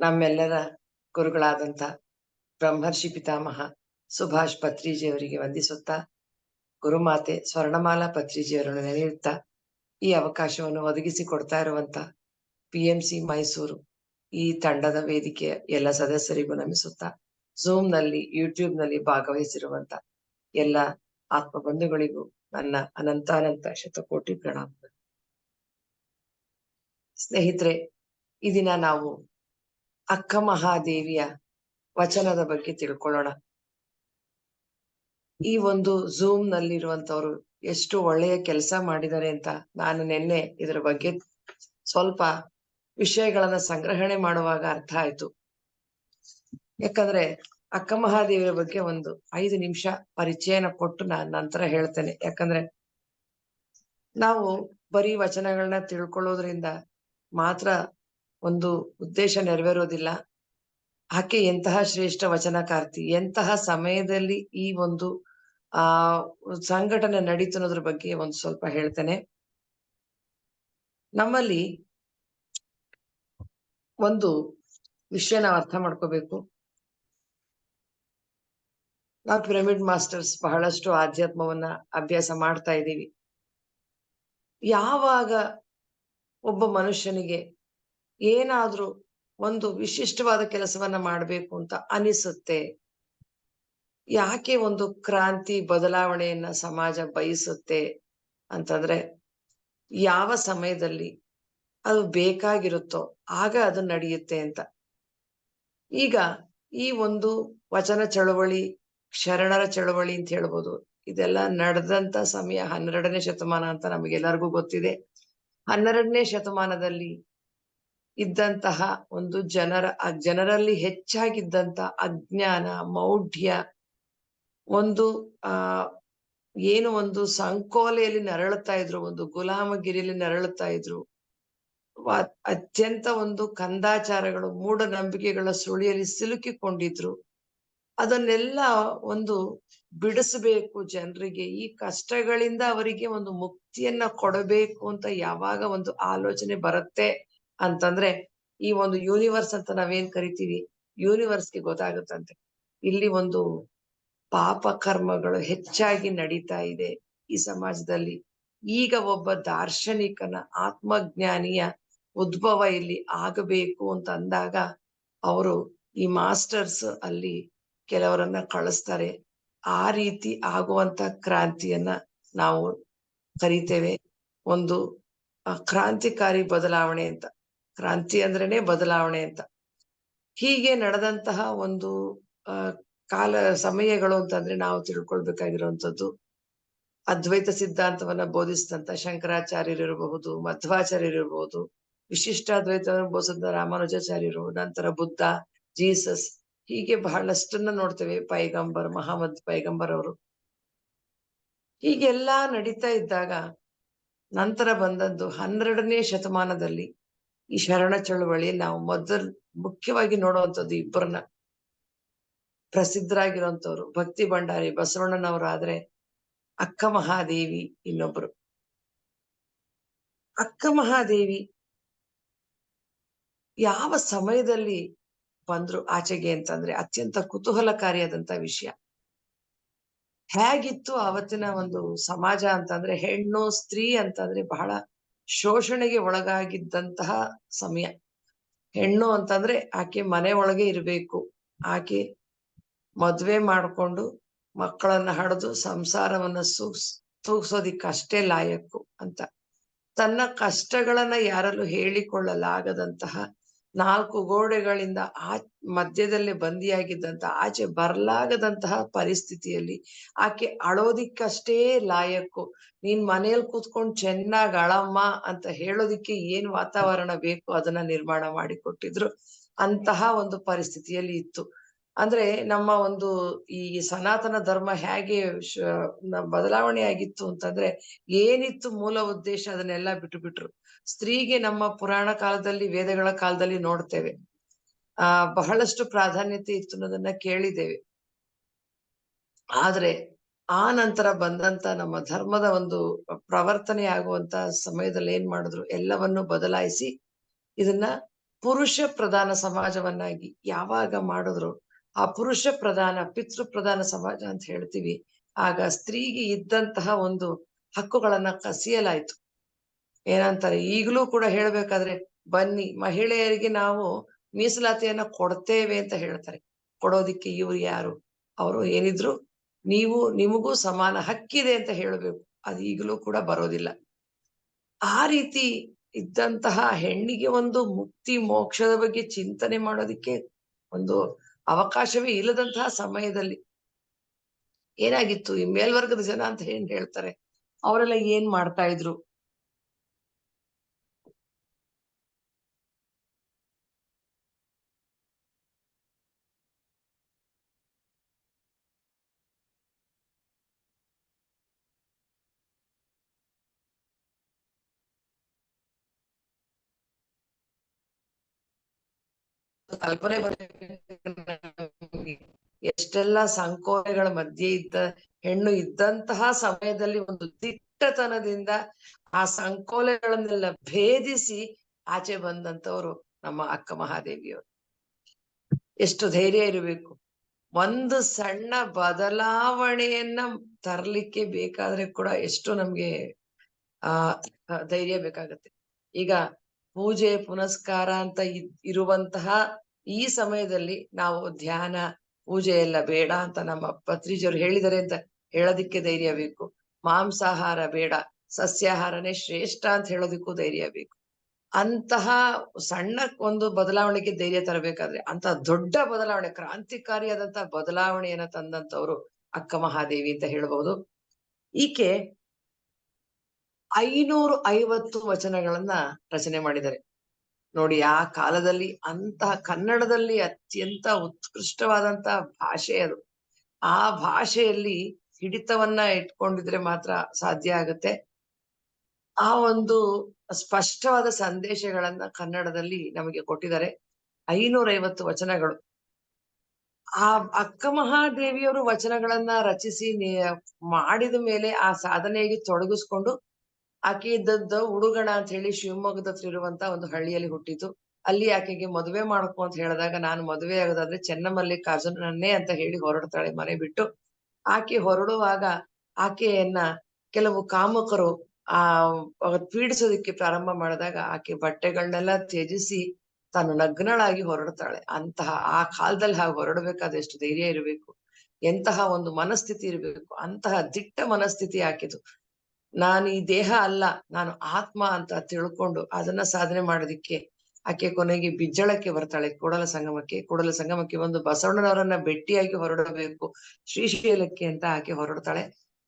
ನಮ್ಮೆಲ್ಲರ ಗುರುಗಳಾದಂಥ ಬ್ರಹ್ಮರ್ಷಿ ಪಿತಾಮಹ ಸುಭಾಷ್ ಪತ್ರಿಜಿಯವರಿಗೆ ವಂದಿಸುತ್ತಾ, ಗುರುಮಾತೆ ಸ್ವರ್ಣಮಾಲಾ ಪತ್ರಿಜಿಯವರನ್ನು ನೆನೆಯುತ್ತಾ, ಈ ಅವಕಾಶವನ್ನು ಒದಗಿಸಿಕೊಡ್ತಾ ಇರುವಂತ PMC ಮೈಸೂರು ಈ ತಂಡದ ವೇದಿಕೆಯ ಎಲ್ಲ ಸದಸ್ಯರಿಗೂ ನಮಿಸುತ್ತಾ, ಝೂಮ್ ನಲ್ಲಿ ಯೂಟ್ಯೂಬ್ ನಲ್ಲಿ ಭಾಗವಹಿಸಿರುವಂತ ಎಲ್ಲ ಆತ್ಮ ಬಂಧುಗಳಿಗೂ ನನ್ನ ಅನಂತಾನಂತ ಶತಕೋಟಿ ಪ್ರಣಾಮಗಳು. ಸ್ನೇಹಿತರೆ, ಈ ದಿನ ನಾವು ಅಕ್ಕ ಮಹಾದೇವಿಯ ವಚನದ ಬಗ್ಗೆ ತಿಳ್ಕೊಳ್ಳೋಣ. ಈ ಒಂದು ಝೂಮ್ ನಲ್ಲಿರುವಂತವ್ರು ಎಷ್ಟು ಒಳ್ಳೆಯ ಕೆಲಸ ಮಾಡಿದ್ದಾರೆ ಅಂತ ನಾನು ನಿನ್ನೆ ಇದರ ಬಗ್ಗೆ ಸ್ವಲ್ಪ ವಿಷಯಗಳನ್ನ ಸಂಗ್ರಹಣೆ ಮಾಡುವಾಗ ಅರ್ಥ ಆಯ್ತು. ಯಾಕಂದ್ರೆ ಅಕ್ಕ ಮಹಾದೇವಿಯ ಬಗ್ಗೆ ಒಂದು 5 ನಿಮಿಷ ಪರಿಚಯನ ಕೊಟ್ಟು ನಾನು ನಂತರ ಹೇಳ್ತೇನೆ. ಯಾಕಂದ್ರೆ ನಾವು ಬರೀ ವಚನಗಳನ್ನ ತಿಳ್ಕೊಳ್ಳೋದ್ರಿಂದ ಮಾತ್ರ ಒಂದು ಉದ್ದೇಶ ನೆರವೇರೋದಿಲ್ಲ. ಆಕೆ ಎಂತಹ ಶ್ರೇಷ್ಠ ವಚನಕಾರ್ತಿ, ಎಂತಹ ಸಮಯದಲ್ಲಿ ಈ ಒಂದು ಸಂಘಟನೆ ನಡೀತು ಅನ್ನೋದ್ರ ಬಗ್ಗೆ ಒಂದು ಸ್ವಲ್ಪ ಹೇಳ್ತೇನೆ. ನಮ್ಮಲ್ಲಿ ಒಂದು ವಿಷಯ ನಾವು ಅರ್ಥ ಮಾಡ್ಕೋಬೇಕು. ನಾವು ಪಿರಮಿಡ್ ಮಾಸ್ಟರ್ಸ್ ಬಹಳಷ್ಟು ಆಧ್ಯಾತ್ಮವನ್ನ ಅಭ್ಯಾಸ ಮಾಡ್ತಾ ಇದ್ದೀವಿ. ಯಾವಾಗ ಒಬ್ಬ ಮನುಷ್ಯನಿಗೆ ಏನಾದ್ರೂ ಒಂದು ವಿಶಿಷ್ಟವಾದ ಕೆಲಸವನ್ನ ಮಾಡ್ಬೇಕು ಅಂತ ಅನಿಸುತ್ತೆ, ಯಾಕೆ ಒಂದು ಕ್ರಾಂತಿ ಬದಲಾವಣೆಯನ್ನ ಸಮಾಜ ಬಯಸುತ್ತೆ ಅಂತಂದ್ರೆ, ಯಾವ ಸಮಯದಲ್ಲಿ ಅದು ಬೇಕಾಗಿರುತ್ತೋ ಆಗ ಅದು ನಡೆಯುತ್ತೆ ಅಂತ. ಈಗ ಈ ಒಂದು ವಚನ ಚಳವಳಿ, ಶರಣರ ಚಳವಳಿ ಅಂತ ಹೇಳ್ಬೋದು, ಇದೆಲ್ಲ ನಡೆದಂತ ಸಮಯ 12ನೇ ಶತಮಾನ ಅಂತ ನಮಗೆಲ್ಲರಿಗೂ ಗೊತ್ತಿದೆ. 12ನೇ ಶತಮಾನದಲ್ಲಿ ಇದ್ದಂತಹ ಒಂದು ಜನರಲ್ಲಿ ಹೆಚ್ಚಾಗಿದ್ದಂತ ಅಜ್ಞಾನ, ಮೌಢ್ಯ, ಒಂದು ಏನು ಒಂದು ಸಂಕೋಲೆಯಲ್ಲಿ ನರಳುತ್ತಾ ಇದ್ರು, ಒಂದು ಗುಲಾಮಗಿರಿಯಲ್ಲಿ ನರಳುತ್ತಾ ಇದ್ರು, ಅತ್ಯಂತ ಒಂದು ಕಂದಾಚಾರಗಳು, ಮೂಢನಂಬಿಕೆಗಳ ಸುಳಿಯಲ್ಲಿ ಸಿಲುಕಿಕೊಂಡಿದ್ರು. ಅದನ್ನೆಲ್ಲ ಒಂದು ಬಿಡಿಸಬೇಕು ಜನರಿಗೆ, ಈ ಕಷ್ಟಗಳಿಂದ ಅವರಿಗೆ ಒಂದು ಮುಕ್ತಿಯನ್ನ ಕೊಡಬೇಕು ಅಂತ ಯಾವಾಗ ಒಂದು ಆಲೋಚನೆ ಬರುತ್ತೆ ಅಂತಂದ್ರೆ, ಈ ಒಂದು ಯೂನಿವರ್ಸ್ ಅಂತ ನಾವೇನ್ ಕರಿತೀವಿ, ಯೂನಿವರ್ಸ್ಗೆ ಗೊತ್ತಾಗುತ್ತಂತೆ ಇಲ್ಲಿ ಒಂದು ಪಾಪ ಕರ್ಮಗಳು ಹೆಚ್ಚಾಗಿ ನಡೀತಾ ಇದೆ ಈ ಸಮಾಜದಲ್ಲಿ. ಈಗ ಒಬ್ಬ ದಾರ್ಶನಿಕನ, ಆತ್ಮಜ್ಞಾನಿಯ ಉದ್ಭವ ಇಲ್ಲಿ ಆಗಬೇಕು ಅಂತ ಅಂದಾಗ ಅವರು ಈ ಮಾಸ್ಟರ್ಸ್ ಅಲ್ಲಿ ಕೆಲವರನ್ನ ಕಳಿಸ್ತಾರೆ. ಆ ರೀತಿ ಆಗುವಂತ ಕ್ರಾಂತಿಯನ್ನ ನಾವು ಕರಿತೇವೆ ಒಂದು ಕ್ರಾಂತಿಕಾರಿ ಬದಲಾವಣೆ ಅಂತ. ಕ್ರಾಂತಿ ಅಂದ್ರೇನೆ ಬದಲಾವಣೆ ಅಂತ. ಹೀಗೆ ನಡೆದಂತಹ ಒಂದು ಕಾಲ ಸಮಯಗಳು ಅಂತಂದ್ರೆ ನಾವು ತಿಳ್ಕೊಳ್ಬೇಕಾಗಿರುವಂತದ್ದು, ಅದ್ವೈತ ಸಿದ್ಧಾಂತವನ್ನ ಬೋಧಿಸಿದಂತ ಶಂಕರಾಚಾರ್ಯರಿರಬಹುದು, ಮಧ್ವಾಚಾರ್ಯರಿರಬಹುದು, ವಿಶಿಷ್ಟಾದ್ವೈತವನ್ನು ಬೋಧಿಸಿದ ರಾಮಾನುಜಾಚಾರ್ಯರು, ನಂತರ ಬುದ್ಧ, ಜೀಸಸ್, ಹೀಗೆ ಬಹಳಷ್ಟನ್ನ ನೋಡ್ತೇವೆ. ಪೈಗಂಬರ್, ಮಹಮ್ಮದ್ ಪೈಗಂಬರ್ ಅವರು. ಹೀಗೆಲ್ಲಾ ನಡೀತಾ ಇದ್ದಾಗ ನಂತರ ಬಂದದ್ದು 12ನೇ ಶತಮಾನದಲ್ಲಿ ಈ ಶರಣ ಚಳುವಳಿ. ನಾವು ಮುಖ್ಯವಾಗಿ ನೋಡುವಂಥದ್ದು ಇಬ್ಬರನ್ನ, ಪ್ರಸಿದ್ಧರಾಗಿರುವಂತವ್ರು ಭಕ್ತಿ ಭಂಡಾರಿ ಬಸವಣ್ಣನವರು, ಆದ್ರೆ ಅಕ್ಕ ಮಹಾದೇವಿ ಇನ್ನೊಬ್ರು. ಅಕ್ಕ ಮಹಾದೇವಿ ಯಾವ ಸಮಯದಲ್ಲಿ ಬಂದ್ರು ಆಚೆಗೆ ಅಂತಂದ್ರೆ ಅತ್ಯಂತ ಕುತೂಹಲಕಾರಿಯಾದಂತ ವಿಷಯ. ಹೇಗಿತ್ತು ಅವತ್ತಿನ ಒಂದು ಸಮಾಜ ಅಂತಂದ್ರೆ, ಹೆಣ್ಣು ಸ್ತ್ರೀ ಅಂತಂದ್ರೆ ಬಹಳ ಶೋಷಣೆಗೆ ಒಳಗಾಗಿದ್ದಂತಹ ಸಮಯ. ಹೆಣ್ಣು ಅಂತಂದ್ರೆ ಆಕೆ ಮನೆ ಒಳಗೆ ಇರ್ಬೇಕು, ಆಕೆ ಮದ್ವೆ ಮಾಡ್ಕೊಂಡು ಮಕ್ಕಳನ್ನ ಹಡೆದು ಸಂಸಾರವನ್ನ ತೂಗ್ಸೋದಿಕ್ಕಷ್ಟೇ ಲಾಯಕ್ಕು ಅಂತ. ತನ್ನ ಕಷ್ಟಗಳನ್ನ ಯಾರಲ್ಲೂ ಹೇಳಿಕೊಳ್ಳಲಾಗದಂತಹ, 4 ಗೋಡೆಗಳಿಂದ ಮಧ್ಯದಲ್ಲಿ ಬಂದಿಯಾಗಿದ್ದಂತ, ಆಚೆ ಬರ್ಲಾಗದಂತಹ ಪರಿಸ್ಥಿತಿಯಲ್ಲಿ ಆಕೆ ಅಳೋದಿಕ್ಕಷ್ಟೇ ಲಾಯಕ್ಕು. ನೀನ್ ಮನೇಲಿ ಕೂತ್ಕೊಂಡು ಚೆನ್ನಾಗ್ ಅಳಮ್ಮ ಅಂತ ಹೇಳೋದಿಕ್ಕೆ ಏನ್ ವಾತಾವರಣ ಬೇಕು ಅದನ್ನ ನಿರ್ಮಾಣ ಮಾಡಿಕೊಟ್ಟಿದ್ರು. ಅಂತಹ ಒಂದು ಪರಿಸ್ಥಿತಿಯಲ್ಲಿ ಇತ್ತು. ಅಂದ್ರೆ ನಮ್ಮ ಒಂದು ಈ ಸನಾತನ ಧರ್ಮ ಹೇಗೆ ಬದಲಾವಣೆ ಆಗಿತ್ತು ಅಂತಂದ್ರೆ, ಏನಿತ್ತು ಮೂಲ ಉದ್ದೇಶ ಅದನ್ನೆಲ್ಲ ಬಿಟ್ರು. ಸ್ತ್ರೀಗೆ ನಮ್ಮ ಪುರಾಣ ಕಾಲದಲ್ಲಿ, ವೇದಗಳ ಕಾಲದಲ್ಲಿ ನೋಡ್ತೇವೆ ಬಹಳಷ್ಟು ಪ್ರಾಧಾನ್ಯತೆ ಇತ್ತು ಅನ್ನೋದನ್ನ ಕೇಳಿದ್ದೇವೆ. ಆದ್ರೆ ಆ ನಂತರ ಬಂದಂತ ನಮ್ಮ ಧರ್ಮದ ಒಂದು ಪ್ರವರ್ತನೆ ಆಗುವಂತ ಸಮಯದಲ್ಲಿ ಏನ್ ಮಾಡಿದ್ರು, ಎಲ್ಲವನ್ನು ಬದಲಾಯಿಸಿ ಇದನ್ನ ಪುರುಷ ಪ್ರಧಾನ ಸಮಾಜವನ್ನಾಗಿ ಯಾವಾಗ ಮಾಡಿದ್ರು, ಆ ಪುರುಷ ಪ್ರಧಾನ ಪಿತೃ ಪ್ರಧಾನ ಸಮಾಜ ಅಂತ ಹೇಳ್ತೀವಿ, ಆಗ ಸ್ತ್ರೀಗೆ ಇದ್ದಂತಹ ಒಂದು ಹಕ್ಕುಗಳನ್ನ ಕಸಿಯಲಾಯ್ತು. ಏನಂತಾರೆ ಈಗಲೂ ಕೂಡ ಹೇಳ್ಬೇಕಾದ್ರೆ, ಬನ್ನಿ ಮಹಿಳೆಯರಿಗೆ ನಾವು ಮೀಸಲಾತಿಯನ್ನ ಕೊಡ್ತೇವೆ ಅಂತ ಹೇಳ್ತಾರೆ. ಕೊಡೋದಿಕ್ಕೆ ಇವ್ರು ಯಾರು? ಅವರು ಏನಿದ್ರು ನೀವು ನಿಮಗೂ ಸಮಾನ ಹಕ್ಕಿದೆ ಅಂತ ಹೇಳ್ಬೇಕು. ಅದು ಈಗಲೂ ಕೂಡ ಬರೋದಿಲ್ಲ. ಆ ರೀತಿ ಇದ್ದಂತಹ ಹೆಣ್ಣಿಗೆ ಒಂದು ಮುಕ್ತಿ ಮೋಕ್ಷದ ಬಗ್ಗೆ ಚಿಂತನೆ ಮಾಡೋದಿಕ್ಕೆ ಒಂದು ಅವಕಾಶವೇ ಇಲ್ಲದಂತಹ ಸಮಯದಲ್ಲಿ ಏನಾಗಿತ್ತು, ಈ ಮೇಲ್ವರ್ಗದ ಜನ ಅಂತ ಏನ್ ಹೇಳ್ತಾರೆ, ಅವರೆಲ್ಲ ಏನ್ ಮಾಡ್ತಾ ಇದ್ರು? ಕಲ್ಪನೆ ನಮ್ಗೆ. ಎಷ್ಟೆಲ್ಲಾ ಸಂಕೋಲೆಗಳ ಮಧ್ಯೆ ಹೆಣ್ಣು ಇದ್ದಂತಹ ಸಮಯದಲ್ಲಿ ಒಂದು ದಿಟ್ಟತನದಿಂದ ಆ ಸಂಕೋಲೆಗಳನ್ನೆಲ್ಲ ಭೇದಿಸಿ ಆಚೆ ಬಂದಂತವ್ರು ನಮ್ಮ ಅಕ್ಕ ಮಹಾದೇವಿಯವರು. ಎಷ್ಟು ಧೈರ್ಯ ಇರಬೇಕು. ಒಂದು ಸಣ್ಣ ಬದಲಾವಣೆಯನ್ನ ತರ್ಲಿಕ್ಕೆ ಬೇಕಾದ್ರೆ ಕೂಡ ಎಷ್ಟು ನಮ್ಗೆ ಆ ಧೈರ್ಯ ಬೇಕಾಗತ್ತೆ. ಈಗ ಪೂಜೆ ಪುನಸ್ಕಾರ ಅಂತ ಇರುವಂತಹ ಈ ಸಮಯದಲ್ಲಿ ನಾವು ಧ್ಯಾನ ಪೂಜೆ ಎಲ್ಲ ಬೇಡ ಅಂತ ನಮ್ಮ ಪತ್ರಿಜರು ಹೇಳಿದರೆ ಅಂತ ಹೇಳೋದಿಕ್ಕೆ ಧೈರ್ಯ ಬೇಕು. ಮಾಂಸಾಹಾರ ಬೇಡ, ಸಸ್ಯಾಹಾರನೇ ಶ್ರೇಷ್ಠ ಅಂತ ಹೇಳೋದಿಕ್ಕೂ ಧೈರ್ಯ ಬೇಕು. ಅಂತಹ ಸಣ್ಣ ಒಂದು ಬದಲಾವಣೆಗೆ ಧೈರ್ಯ ತರಬೇಕಾದ್ರೆ ಅಂತ ದೊಡ್ಡ ಬದಲಾವಣೆ, ಕ್ರಾಂತಿಕಾರಿಯಾದಂತಹ ಬದಲಾವಣೆಯನ್ನ ತಂದಂತವ್ರು ಅಕ್ಕ ಮಹಾದೇವಿ ಅಂತ ಹೇಳ್ಬಹುದು. ಈಕೆ 550 ವಚನಗಳನ್ನ ರಚನೆ ಮಾಡಿದ್ದಾರೆ. ನೋಡಿ, ಆ ಕಾಲದಲ್ಲಿ ಅಂತಹ ಕನ್ನಡದಲ್ಲಿ ಅತ್ಯಂತ ಉತ್ಕೃಷ್ಟವಾದಂತಹ ಭಾಷೆ ಅದು. ಆ ಭಾಷೆಯಲ್ಲಿ ಹಿಡಿತವನ್ನ ಇಟ್ಕೊಂಡಿದ್ರೆ ಮಾತ್ರ ಸಾಧ್ಯ ಆಗುತ್ತೆ. ಆ ಒಂದು ಸ್ಪಷ್ಟವಾದ ಸಂದೇಶಗಳನ್ನ ಕನ್ನಡದಲ್ಲಿ ನಮಗೆ ಕೊಟ್ಟಿದ್ದಾರೆ. 550 ವಚನಗಳು. ಆ ಅಕ್ಕ ಮಹಾದೇವಿಯವರು ವಚನಗಳನ್ನ ರಚಿಸಿ ಮಾಡಿದ ಮೇಲೆ ಆ ಸಾಧನೆಗೆ ತೊಡಗಿಸ್ಕೊಂಡು ಆಕೆ ಇದ್ದದ್ದು ಉಡುಗಣ ಅಂತ ಹೇಳಿ ಶಿವಮೊಗ್ಗದ ಹತ್ರ ಇರುವಂತ ಒಂದು ಹಳ್ಳಿಯಲ್ಲಿ ಹುಟ್ಟಿತು. ಅಲ್ಲಿ ಆಕೆಗೆ ಮದುವೆ ಮಾಡ್ಕೊ ಅಂತ ಹೇಳಿದಾಗ, ನಾನು ಮದುವೆ ಆಗೋದಾದ್ರೆ ಚೆನ್ನಮಲ್ಲಿಕಾರ್ಜುನನ್ನೇ ಅಂತ ಹೇಳಿ ಹೊರಡ್ತಾಳೆ ಮನೆ ಬಿಟ್ಟು. ಆಕೆ ಹೊರಡುವಾಗ ಆಕೆಯನ್ನ ಕೆಲವು ಕಾಮುಕರು ಆ ಪೀಡಿಸೋದಕ್ಕೆ ಪ್ರಾರಂಭ ಮಾಡಿದಾಗ ಆಕೆ ಬಟ್ಟೆಗಳನ್ನೆಲ್ಲ ತ್ಯಜಿಸಿ ತಾನು ನಗ್ನಳಾಗಿ ಹೊರಡ್ತಾಳೆ. ಅಂತಹ ಆ ಕಾಲದಲ್ಲಿ ಹಾಗೆ ಹೊರಡ್ಬೇಕಾದ್ರೆ ಎಷ್ಟು ಧೈರ್ಯ ಇರಬೇಕು, ಎಂತಹ ಒಂದು ಮನಸ್ಥಿತಿ ಇರಬೇಕು. ಅಂತಹ ದಿಟ್ಟ ಮನಸ್ಥಿತಿ ಆಕೆದು. ನಾನು ಈ ದೇಹ ಅಲ್ಲ, ನಾನು ಆತ್ಮ ಅಂತ ತಿಳ್ಕೊಂಡು ಅದನ್ನ ಸಾಧನೆ ಮಾಡೋದಿಕ್ಕೆ ಆಕೆ ಕೊನೆಗೆ ಬಿಜ್ಜಳಕ್ಕೆ ಬರ್ತಾಳೆ, ಕೂಡಲ ಸಂಗಮಕ್ಕೆ. ಕೂಡಲ ಸಂಗಮಕ್ಕೆ ಬಂದು ಬಸವಣ್ಣನವರನ್ನ ಭೇಟಿಯಾಗಿ ಹೊರಡಬೇಕು ಶ್ರೀಶೈಲಕ್ಕೆ ಅಂತ ಆಕೆ ಹೊರಡ್ತಾಳೆ.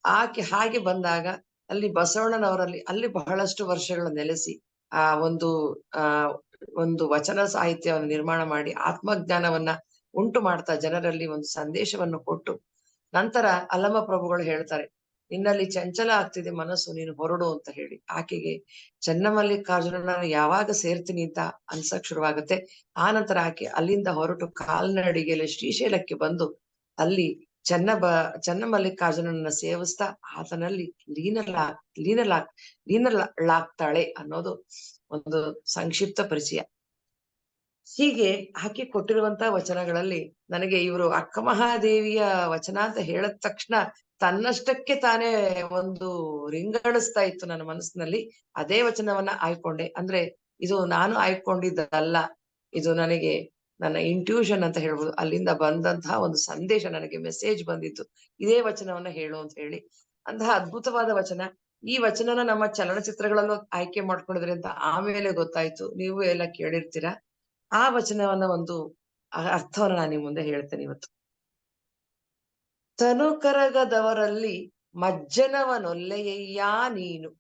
ಆಕೆ ಹಾಗೆ ಬಂದಾಗ ಅಲ್ಲಿ ಬಸವಣ್ಣನವರಲ್ಲಿ ಅಲ್ಲಿ ಬಹಳಷ್ಟು ವರ್ಷಗಳು ನೆಲೆಸಿ ಆ ಒಂದು ವಚನ ಸಾಹಿತ್ಯವನ್ನು ನಿರ್ಮಾಣ ಮಾಡಿ ಆತ್ಮಜ್ಞಾನವನ್ನ ಉಂಟು ಮಾಡ್ತಾ ಜನರಲ್ಲಿ ಒಂದು ಸಂದೇಶವನ್ನು ಕೊಟ್ಟು, ನಂತರ ಅಲ್ಲಮ ಪ್ರಭುಗಳು ಹೇಳ್ತಾರೆ, ನಿನ್ನಲ್ಲಿ ಚಂಚಲ ಆಗ್ತಿದೆ ಮನಸ್ಸು, ನೀನು ಹೊರಡು ಅಂತ ಹೇಳಿ. ಆಕೆಗೆ ಚೆನ್ನಮಲ್ಲಿಕಾರ್ಜುನನ ಯಾವಾಗ ಸೇರ್ತೀನಿ ಅಂತ ಅನ್ಸಕ್ ಶುರುವಾಗುತ್ತೆ. ಆ ನಂತರ ಆಕೆ ಅಲ್ಲಿಂದ ಹೊರಟು ಕಾಲ್ನಡಿಗೆಯಲ್ಲಿ ಶ್ರೀಶೈಲಕ್ಕೆ ಬಂದು ಅಲ್ಲಿ ಚೆನ್ನಮಲ್ಲಿಕಾರ್ಜುನನ್ನ ಸೇವಿಸ್ತಾ ಆತನಲ್ಲಿ ಲೀನಲಾಗ್ತಾಳೆ ಅನ್ನೋದು ಒಂದು ಸಂಕ್ಷಿಪ್ತ ಪರಿಚಯ. ಹೀಗೆ ಆಕೆ ಕೊಟ್ಟಿರುವಂತಹ ವಚನಗಳಲ್ಲಿ ನನಗೆ ಇವರು ಅಕ್ಕ ಮಹಾದೇವಿಯ ವಚನ ಅಂತ ಹೇಳಿದ ತಕ್ಷಣ ತನ್ನಷ್ಟಕ್ಕೆ ತಾನೇ ಒಂದು ರಿಂಗಣಿಸ್ತಾ ಇತ್ತು ನನ್ನ ಮನಸ್ಸಿನಲ್ಲಿ. ಅದೇ ವಚನವನ್ನ ಆಯ್ಕೊಂಡೆ. ಅಂದ್ರೆ ಇದು ನಾನು ಆಯ್ಕೊಂಡಿದ್ದಲ್ಲ, ಇದು ನನಗೆ ನನ್ನ ಇಂಟ್ಯೂಷನ್ ಅಂತ ಹೇಳ್ಬೋದು. ಅಲ್ಲಿಂದ ಬಂದಂತಹ ಒಂದು ಸಂದೇಶ, ನನಗೆ ಮೆಸೇಜ್ ಬಂದಿತ್ತು, ಇದೇ ವಚನವನ್ನ ಹೇಳು ಅಂತ ಹೇಳಿ. ಅಂತಹ ಅದ್ಭುತವಾದ ವಚನ. ಈ ವಚನನ ನಮ್ಮ ಚಲನಚಿತ್ರಗಳಲ್ಲೂ ಆಯ್ಕೆ ಮಾಡ್ಕೊಂಡಿದ್ರೆ ಅಂತ ಆಮೇಲೆ ಗೊತ್ತಾಯ್ತು. ನೀವು ಎಲ್ಲ ಕೇಳಿರ್ತೀರಾ. ಆ ವಚನವನ್ನ ಒಂದು ಅರ್ಥವನ್ನ ನಾನು ನಿಮ್ ಮುಂದೆ ಹೇಳ್ತೇನೆ ಇವತ್ತು. ತನು ಕರಗದವರಲ್ಲಿ ಮಜ್ಜನವನೊಲ್ಲೆಯಯ್ಯ ನೀನು.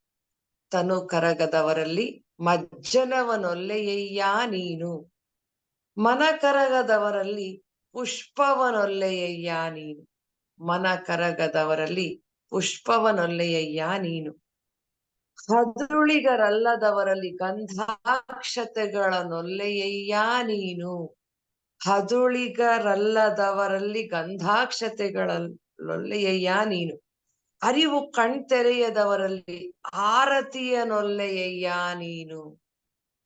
ತನು ಕರಗದವರಲ್ಲಿ ಮಜ್ಜನವನೊಲ್ಲೆಯಯ್ಯ ನೀನು. ಮನ ಕರಗದವರಲ್ಲಿ ಪುಷ್ಪವನೊಲ್ಲೆಯಯ್ಯ ನೀನು. ಮನ ಕರಗದವರಲ್ಲಿ ಪುಷ್ಪವನೊಲ್ಲೆಯಯ್ಯ ನೀನು. ಹದುಳಿಗರಲ್ಲದವರಲ್ಲಿ ಗಂಧಾಕ್ಷತೆಗಳನ್ನೊಲ್ಲೆಯಯ್ಯ ನೀನು. ಹದುಳಿಗರಲ್ಲದವರಲ್ಲಿ ಗಂಧಾಕ್ಷತೆಗಳಲ್ಲೊಲ್ಲೆಯಯ್ಯ ನೀನು. ಅರಿವು ಕಣ್ತೆರೆಯದವರಲ್ಲಿ ಆರತಿಯನೊಲ್ಲೆಯಯ್ಯ ನೀನು.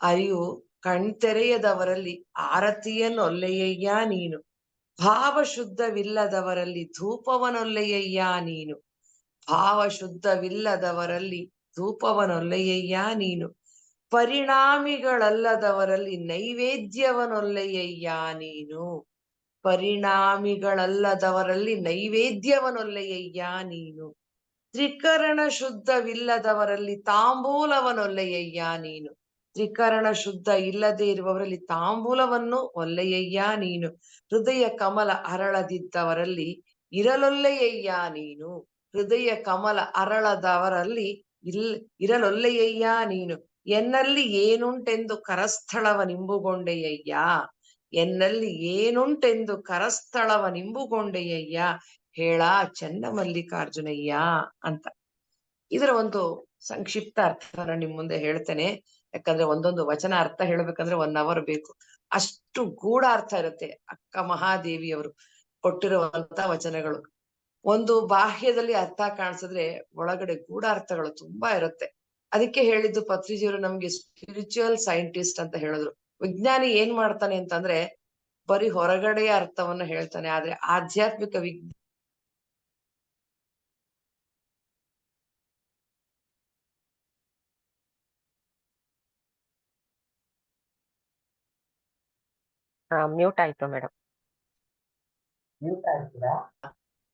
ಅರಿವು ಕಣ್ತೆರೆಯದವರಲ್ಲಿ ಆರತಿಯನ್ನೊಲ್ಲೆಯಯ್ಯ ನೀನು. ಭಾವ ಶುದ್ಧವಿಲ್ಲದವರಲ್ಲಿ ಧೂಪವನೊಲ್ಲೆಯಯ್ಯ ನೀನು. ಭಾವ ಶುದ್ಧವಿಲ್ಲದವರಲ್ಲಿ ಧೂಪವನೊಲ್ಲೆಯಯ್ಯ ನೀನು. ಪರಿಣಾಮಿಗಳಲ್ಲದವರಲ್ಲಿ ನೈವೇದ್ಯವನೊಲ್ಲೆಯಯ್ಯ ನೀನು. ಪರಿಣಾಮಿಗಳಲ್ಲದವರಲ್ಲಿ ನೈವೇದ್ಯವನೊಲ್ಲೆಯಯ್ಯ ನೀನು. ತ್ರಿಕರಣ ಶುದ್ಧವಿಲ್ಲದವರಲ್ಲಿ ತಾಂಬೂಲವನೊಲ್ಲೆಯಯ್ಯ ನೀನು. ತ್ರಿಕರಣ ಶುದ್ಧ ಇಲ್ಲದೆ ಇರುವವರಲ್ಲಿ ತಾಂಬೂಲವನ್ನು ಒಲ್ಲೆಯಯ್ಯ ನೀನು. ಹೃದಯ ಕಮಲ ಅರಳದಿದ್ದವರಲ್ಲಿ ಇರಲೊಲ್ಲೆಯಯ್ಯ ನೀನು. ಹೃದಯ ಕಮಲ ಅರಳದವರಲ್ಲಿ ಇರಲೊಲ್ಲೆಯಯ್ಯ ನೀನು. ಎನ್ನಲ್ಲಿ ಏನುಂಟೆಂದು ಕರಸ್ಥಳವ ನಿಂಬುಗೊಂಡೆಯಯ್ಯ. ಎನ್ನಲ್ಲಿ ಏನುಂಟೆಂದು ಕರಸ್ಥಳವ ನಿಂಬುಗೊಂಡೆಯಯ್ಯ. ಹೇಳ ಚನ್ನಮಲ್ಲಿಕಾರ್ಜುನಯ್ಯ ಅಂತ. ಇದರ ಒಂದು ಸಂಕ್ಷಿಪ್ತ ಅರ್ಥನ ನಿಮ್ ಮುಂದೆ ಹೇಳ್ತೇನೆ. ಯಾಕಂದ್ರೆ ಒಂದೊಂದು ವಚನ ಅರ್ಥ ಹೇಳ್ಬೇಕಂದ್ರೆ 1 hour ಬೇಕು. ಅಷ್ಟು ಗೂಢ ಅರ್ಥ ಇರುತ್ತೆ ಅಕ್ಕ ಮಹಾದೇವಿಯವರು ಕೊಟ್ಟಿರುವಂತ ವಚನಗಳು. ಒಂದು ಬಾಹ್ಯದಲ್ಲಿ ಅರ್ಥ ಕಾಣಿಸಿದ್ರೆ ಒಳಗಡೆ ಗೂಢಾರ್ಥಗಳು ತುಂಬಾ ಇರುತ್ತೆ. ಅದಕ್ಕೆ ಹೇಳಿದ್ದು ಪತ್ರಿಜಿಯವರು ನಮ್ಗೆ ಸ್ಪಿರಿಚುವಲ್ ಸೈಂಟಿಸ್ಟ್ ಅಂತ ಹೇಳಿದ್ರು. ವಿಜ್ಞಾನಿ ಏನ್ ಮಾಡ್ತಾನೆ ಅಂತಂದ್ರೆ ಬರೀ ಹೊರಗಡೆಯ ಅರ್ಥವನ್ನ ಹೇಳ್ತಾನೆ, ಆದ್ರೆ ಆಧ್ಯಾತ್ಮಿಕ ಮ್ಯೂಟ್ ಆಯ್ತು ಮೇಡಮ್.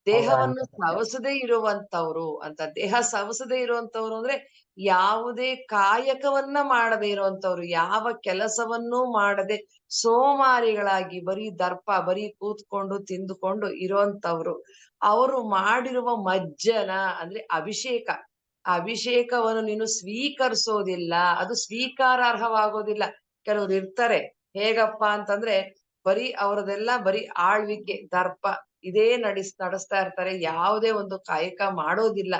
ದೇಹವನ್ನು ಸವಸದೇ ಇರುವಂತವ್ರು ಅಂತ. ದೇಹ ಸವಸದೇ ಇರುವಂತವ್ರು ಅಂದ್ರೆ ಯಾವುದೇ ಕಾಯಕವನ್ನ ಮಾಡದೇ ಇರುವಂತವ್ರು, ಯಾವ ಕೆಲಸವನ್ನೂ ಮಾಡದೆ ಸೋಮಾರಿಗಳಾಗಿ ಬರೀ ದರ್ಪ, ಬರೀ ಕೂತ್ಕೊಂಡು ತಿಂದುಕೊಂಡು ಇರುವಂತವ್ರು. ಅವರು ಮಾಡಿರುವ ಮಜ್ಜನ ಅಂದ್ರೆ ಅಭಿಷೇಕ, ಅಭಿಷೇಕವನ್ನು ನೀನು ಸ್ವೀಕರಿಸೋದಿಲ್ಲ, ಅದು ಸ್ವೀಕಾರಾರ್ಹವಾಗೋದಿಲ್ಲ. ಕೆಲವ್ರು ಇರ್ತಾರೆ ಹೇಗಪ್ಪ ಅಂತಂದ್ರೆ ಬರೀ ಅವ್ರದೆಲ್ಲ ಬರೀ ಆಳ್ವಿಕೆ, ದರ್ಪ ಇದೇ ನಡೆಸ್ತಾ ಇರ್ತಾರೆ, ಯಾವುದೇ ಒಂದು ಕಾಯಕ ಮಾಡೋದಿಲ್ಲ.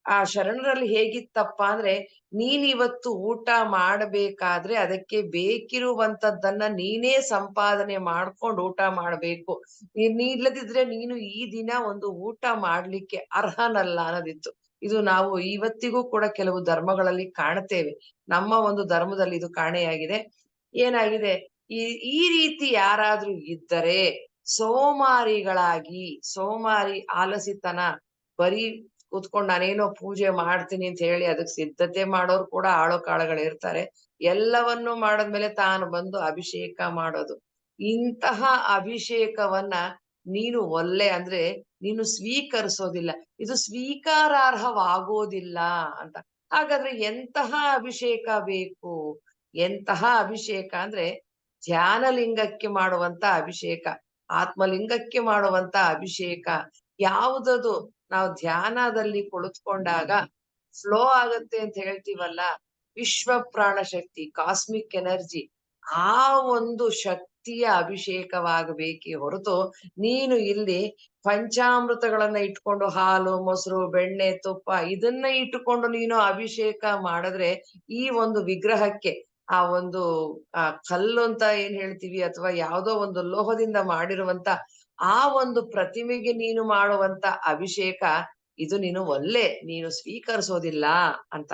ಆ ಶರಣರಲ್ಲಿ ಹೇಗಿತ್ತಪ್ಪ ಅಂದ್ರೆ ನೀನ್ ಇವತ್ತು ಊಟ ಮಾಡಬೇಕಾದ್ರೆ ಅದಕ್ಕೆ ಬೇಕಿರುವಂತದ್ದನ್ನ ನೀನೇ ಸಂಪಾದನೆ ಮಾಡ್ಕೊಂಡು ಊಟ ಮಾಡ್ಬೇಕು. ನೀನ್ ಇಲ್ಲದಿದ್ರೆ ನೀನು ಈ ದಿನ ಒಂದು ಊಟ ಮಾಡ್ಲಿಕ್ಕೆ ಅರ್ಹನಲ್ಲ ಅನ್ನೋದಿತ್ತು. ಇದು ನಾವು ಇವತ್ತಿಗೂ ಕೂಡ ಕೆಲವು ಧರ್ಮಗಳಲ್ಲಿ ಕಾಣ್ತೇವೆ. ನಮ್ಮ ಒಂದು ಧರ್ಮದಲ್ಲಿ ಇದು ಕಾಣೆಯಾಗಿದೆ. ಏನಾಗಿದೆ, ಈ ರೀತಿ ಯಾರಾದ್ರೂ ಇದ್ದರೆ ಸೋಮಾರಿಗಳಾಗಿ, ಸೋಮಾರಿ ಆಲಸಿತನ, ಬರೀ ಕೂತ್ಕೊಂಡು ನಾನೇನೋ ಪೂಜೆ ಮಾಡ್ತೀನಿ ಅಂತ ಹೇಳಿ ಅದಕ್ಕೆ ಸಿದ್ಧತೆ ಮಾಡೋರು ಕೂಡ ಆಳೋ ಕಾಳುಗಳಿರ್ತಾರೆ. ಎಲ್ಲವನ್ನೂ ಮಾಡದ್ಮೇಲೆ ತಾನು ಬಂದು ಅಭಿಷೇಕ ಮಾಡೋದು. ಇಂತಹ ಅಭಿಷೇಕವನ್ನ ನೀನು ಒಲ್ಲೆ ಅಂದ್ರೆ ನೀನು ಸ್ವೀಕರಿಸೋದಿಲ್ಲ, ಇದು ಸ್ವೀಕಾರಾರ್ಹವಾಗೋದಿಲ್ಲ ಅಂತ. ಹಾಗಾದ್ರೆ ಎಂತಹ ಅಭಿಷೇಕ ಬೇಕು? ಎಂತಹ ಅಭಿಷೇಕ ಅಂದ್ರೆ ಧ್ಯಾನಲಿಂಗಕ್ಕೆ ಮಾಡುವಂತ ಅಭಿಷೇಕ, ಆತ್ಮಲಿಂಗಕ್ಕೆ ಮಾಡುವಂತ ಅಭಿಷೇಕ. ಯಾವುದದು? ನಾವು ಧ್ಯಾನದಲ್ಲಿ ಕುಳಿತುಕೊಂಡಾಗ ಫ್ಲೋ ಆಗತ್ತೆ ಅಂತ ಹೇಳ್ತೀವಲ್ಲ, ವಿಶ್ವ ಪ್ರಾಣ ಶಕ್ತಿ, ಕಾಸ್ಮಿಕ್ ಎನರ್ಜಿ, ಆ ಒಂದು ಶಕ್ತಿಯ ಅಭಿಷೇಕವಾಗಬೇಕೇ ಹೊರತು ನೀನು ಇಲ್ಲಿ ಪಂಚಾಮೃತಗಳನ್ನ ಇಟ್ಕೊಂಡು ಹಾಲು, ಮೊಸರು, ಬೆಣ್ಣೆ, ತುಪ್ಪ ಇದನ್ನ ಇಟ್ಟುಕೊಂಡು ನೀನು ಅಭಿಷೇಕ ಮಾಡಿದ್ರೆ ಈ ಒಂದು ವಿಗ್ರಹಕ್ಕೆ, ಆ ಒಂದು ಕಲ್ಲು ಅಂತ ಏನ್ ಹೇಳ್ತೀವಿ ಅಥವಾ ಯಾವುದೋ ಒಂದು ಲೋಹದಿಂದ ಮಾಡಿರುವಂತ ಆ ಒಂದು ಪ್ರತಿಮೆಗೆ ನೀನು ಮಾಡುವಂತ ಅಭಿಷೇಕ, ಇದು ನೀನು ಒಲ್ಲೆ, ನೀನು ಸ್ವೀಕರಿಸೋದಿಲ್ಲ ಅಂತ.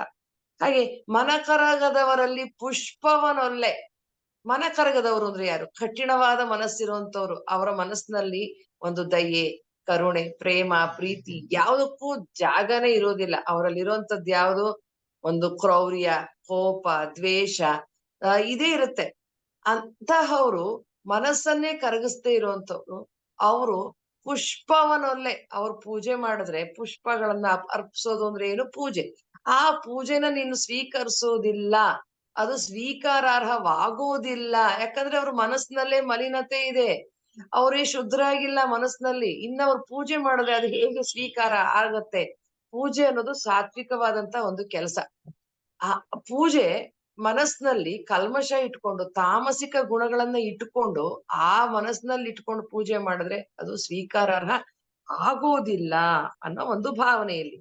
ಹಾಗೆ ಮನಕರಗದವರಲ್ಲಿ ಪುಷ್ಪವನೊಲ್ಲೆ. ಮನಕರಗದವರು ಅಂದ್ರೆ ಯಾರು? ಕಠಿಣವಾದ ಮನಸ್ಸಿರುವಂತವ್ರು. ಅವರ ಮನಸ್ಸಿನಲ್ಲಿ ಒಂದು ದಯೆ, ಕರುಣೆ, ಪ್ರೇಮ, ಪ್ರೀತಿ ಯಾವುದಕ್ಕೂ ಜಾಗನೇ ಇರೋದಿಲ್ಲ. ಅವರಲ್ಲಿ ಇರುವಂತದ್ದು ಯಾವುದು? ಒಂದು ಕ್ರೌರ್ಯ, ಕೋಪ, ದ್ವೇಷ ಇದೇ ಇರುತ್ತೆ. ಅಂತಹವರು ಮನಸ್ಸನ್ನೇ ಕರಗಿಸ್ದೇ ಇರುವಂತವ್ರು. ಅವರು ಪುಷ್ಪವನೊಲ್ಲೆ. ಅವ್ರು ಪೂಜೆ ಮಾಡಿದ್ರೆ ಪುಷ್ಪಗಳನ್ನ ಅರ್ಪಿಸೋದು ಅಂದ್ರೆ ಏನು? ಪೂಜೆ. ಆ ಪೂಜೆನ ನೀನು ಸ್ವೀಕರಿಸೋದಿಲ್ಲ, ಅದು ಸ್ವೀಕಾರಾರ್ಹವಾಗೋದಿಲ್ಲ. ಯಾಕಂದ್ರೆ ಅವ್ರ ಮನಸ್ಸಿನಲ್ಲೇ ಮಲಿನತೆ ಇದೆ, ಅವರೇ ಶುದ್ಧರಾಗಿಲ್ಲ ಮನಸ್ಸಿನಲ್ಲಿ. ಇನ್ನವ್ರು ಪೂಜೆ ಮಾಡಿದ್ರೆ ಅದು ಹೇಗೆ ಸ್ವೀಕಾರ ಆಗತ್ತೆ? ಪೂಜೆ ಅನ್ನೋದು ಸಾತ್ವಿಕವಾದಂತ ಒಂದು ಕೆಲಸ. ಆ ಪೂಜೆ ಮನಸ್ಸಿನಲ್ಲಿ ಕಲ್ಮಶ ಇಟ್ಕೊಂಡು, ತಾಮಸಿಕ ಗುಣಗಳನ್ನ ಇಟ್ಟುಕೊಂಡು, ಆ ಮನಸ್ಸಿನಲ್ಲಿ ಇಟ್ಕೊಂಡು ಪೂಜೆ ಮಾಡಿದ್ರೆ ಅದು ಸ್ವೀಕಾರಾರ್ಹ ಆಗೋದಿಲ್ಲ ಅನ್ನೋ ಒಂದು ಭಾವನೆಯಲ್ಲಿ.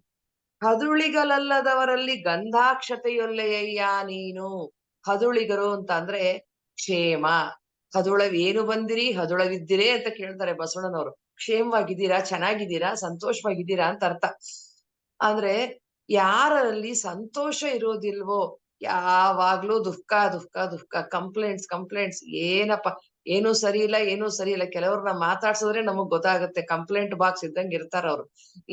ಹದುಳಿಗಲಲ್ಲದವರಲ್ಲಿ ಗಂಧಾಕ್ಷತೆಯೊಲ್ಲೆಯಯ್ಯ ನೀನು. ಹದುಳಿಗರು ಅಂತ ಅಂದ್ರೆ ಕ್ಷೇಮ, ಹದುಳವೇನು ಬಂದಿರಿ, ಹದುಳವಿದ್ದಿರೇ ಅಂತ ಕೇಳ್ತಾರೆ ಬಸವಣ್ಣನವರು. ಕ್ಷೇಮವಾಗಿದ್ದೀರಾ, ಚೆನ್ನಾಗಿದ್ದೀರಾ, ಸಂತೋಷವಾಗಿದ್ದೀರಾ ಅಂತ ಅರ್ಥ. ಅಂದ್ರೆ ಯಾರಲ್ಲಿ ಸಂತೋಷ ಇರೋದಿಲ್ವೋ, ಯಾವಾಗ್ಲೂ ದುಃಖ ದುಃಖ ದುಃಖ, ಕಂಪ್ಲೇಂಟ್ಸ್ ಏನಪ್ಪ, ಏನೂ ಸರಿ ಇಲ್ಲ, ಏನೂ ಸರಿ ಇಲ್ಲ. ಕೆಲವ್ರನ್ನ ಮಾತಾಡ್ಸಿದ್ರೆ ನಮಗ್ ಗೊತ್ತಾಗುತ್ತೆ, ಕಂಪ್ಲೇಂಟ್ ಬಾಕ್ಸ್ ಇದ್ದಂಗೆ ಇರ್ತಾರ ಅವ್ರು.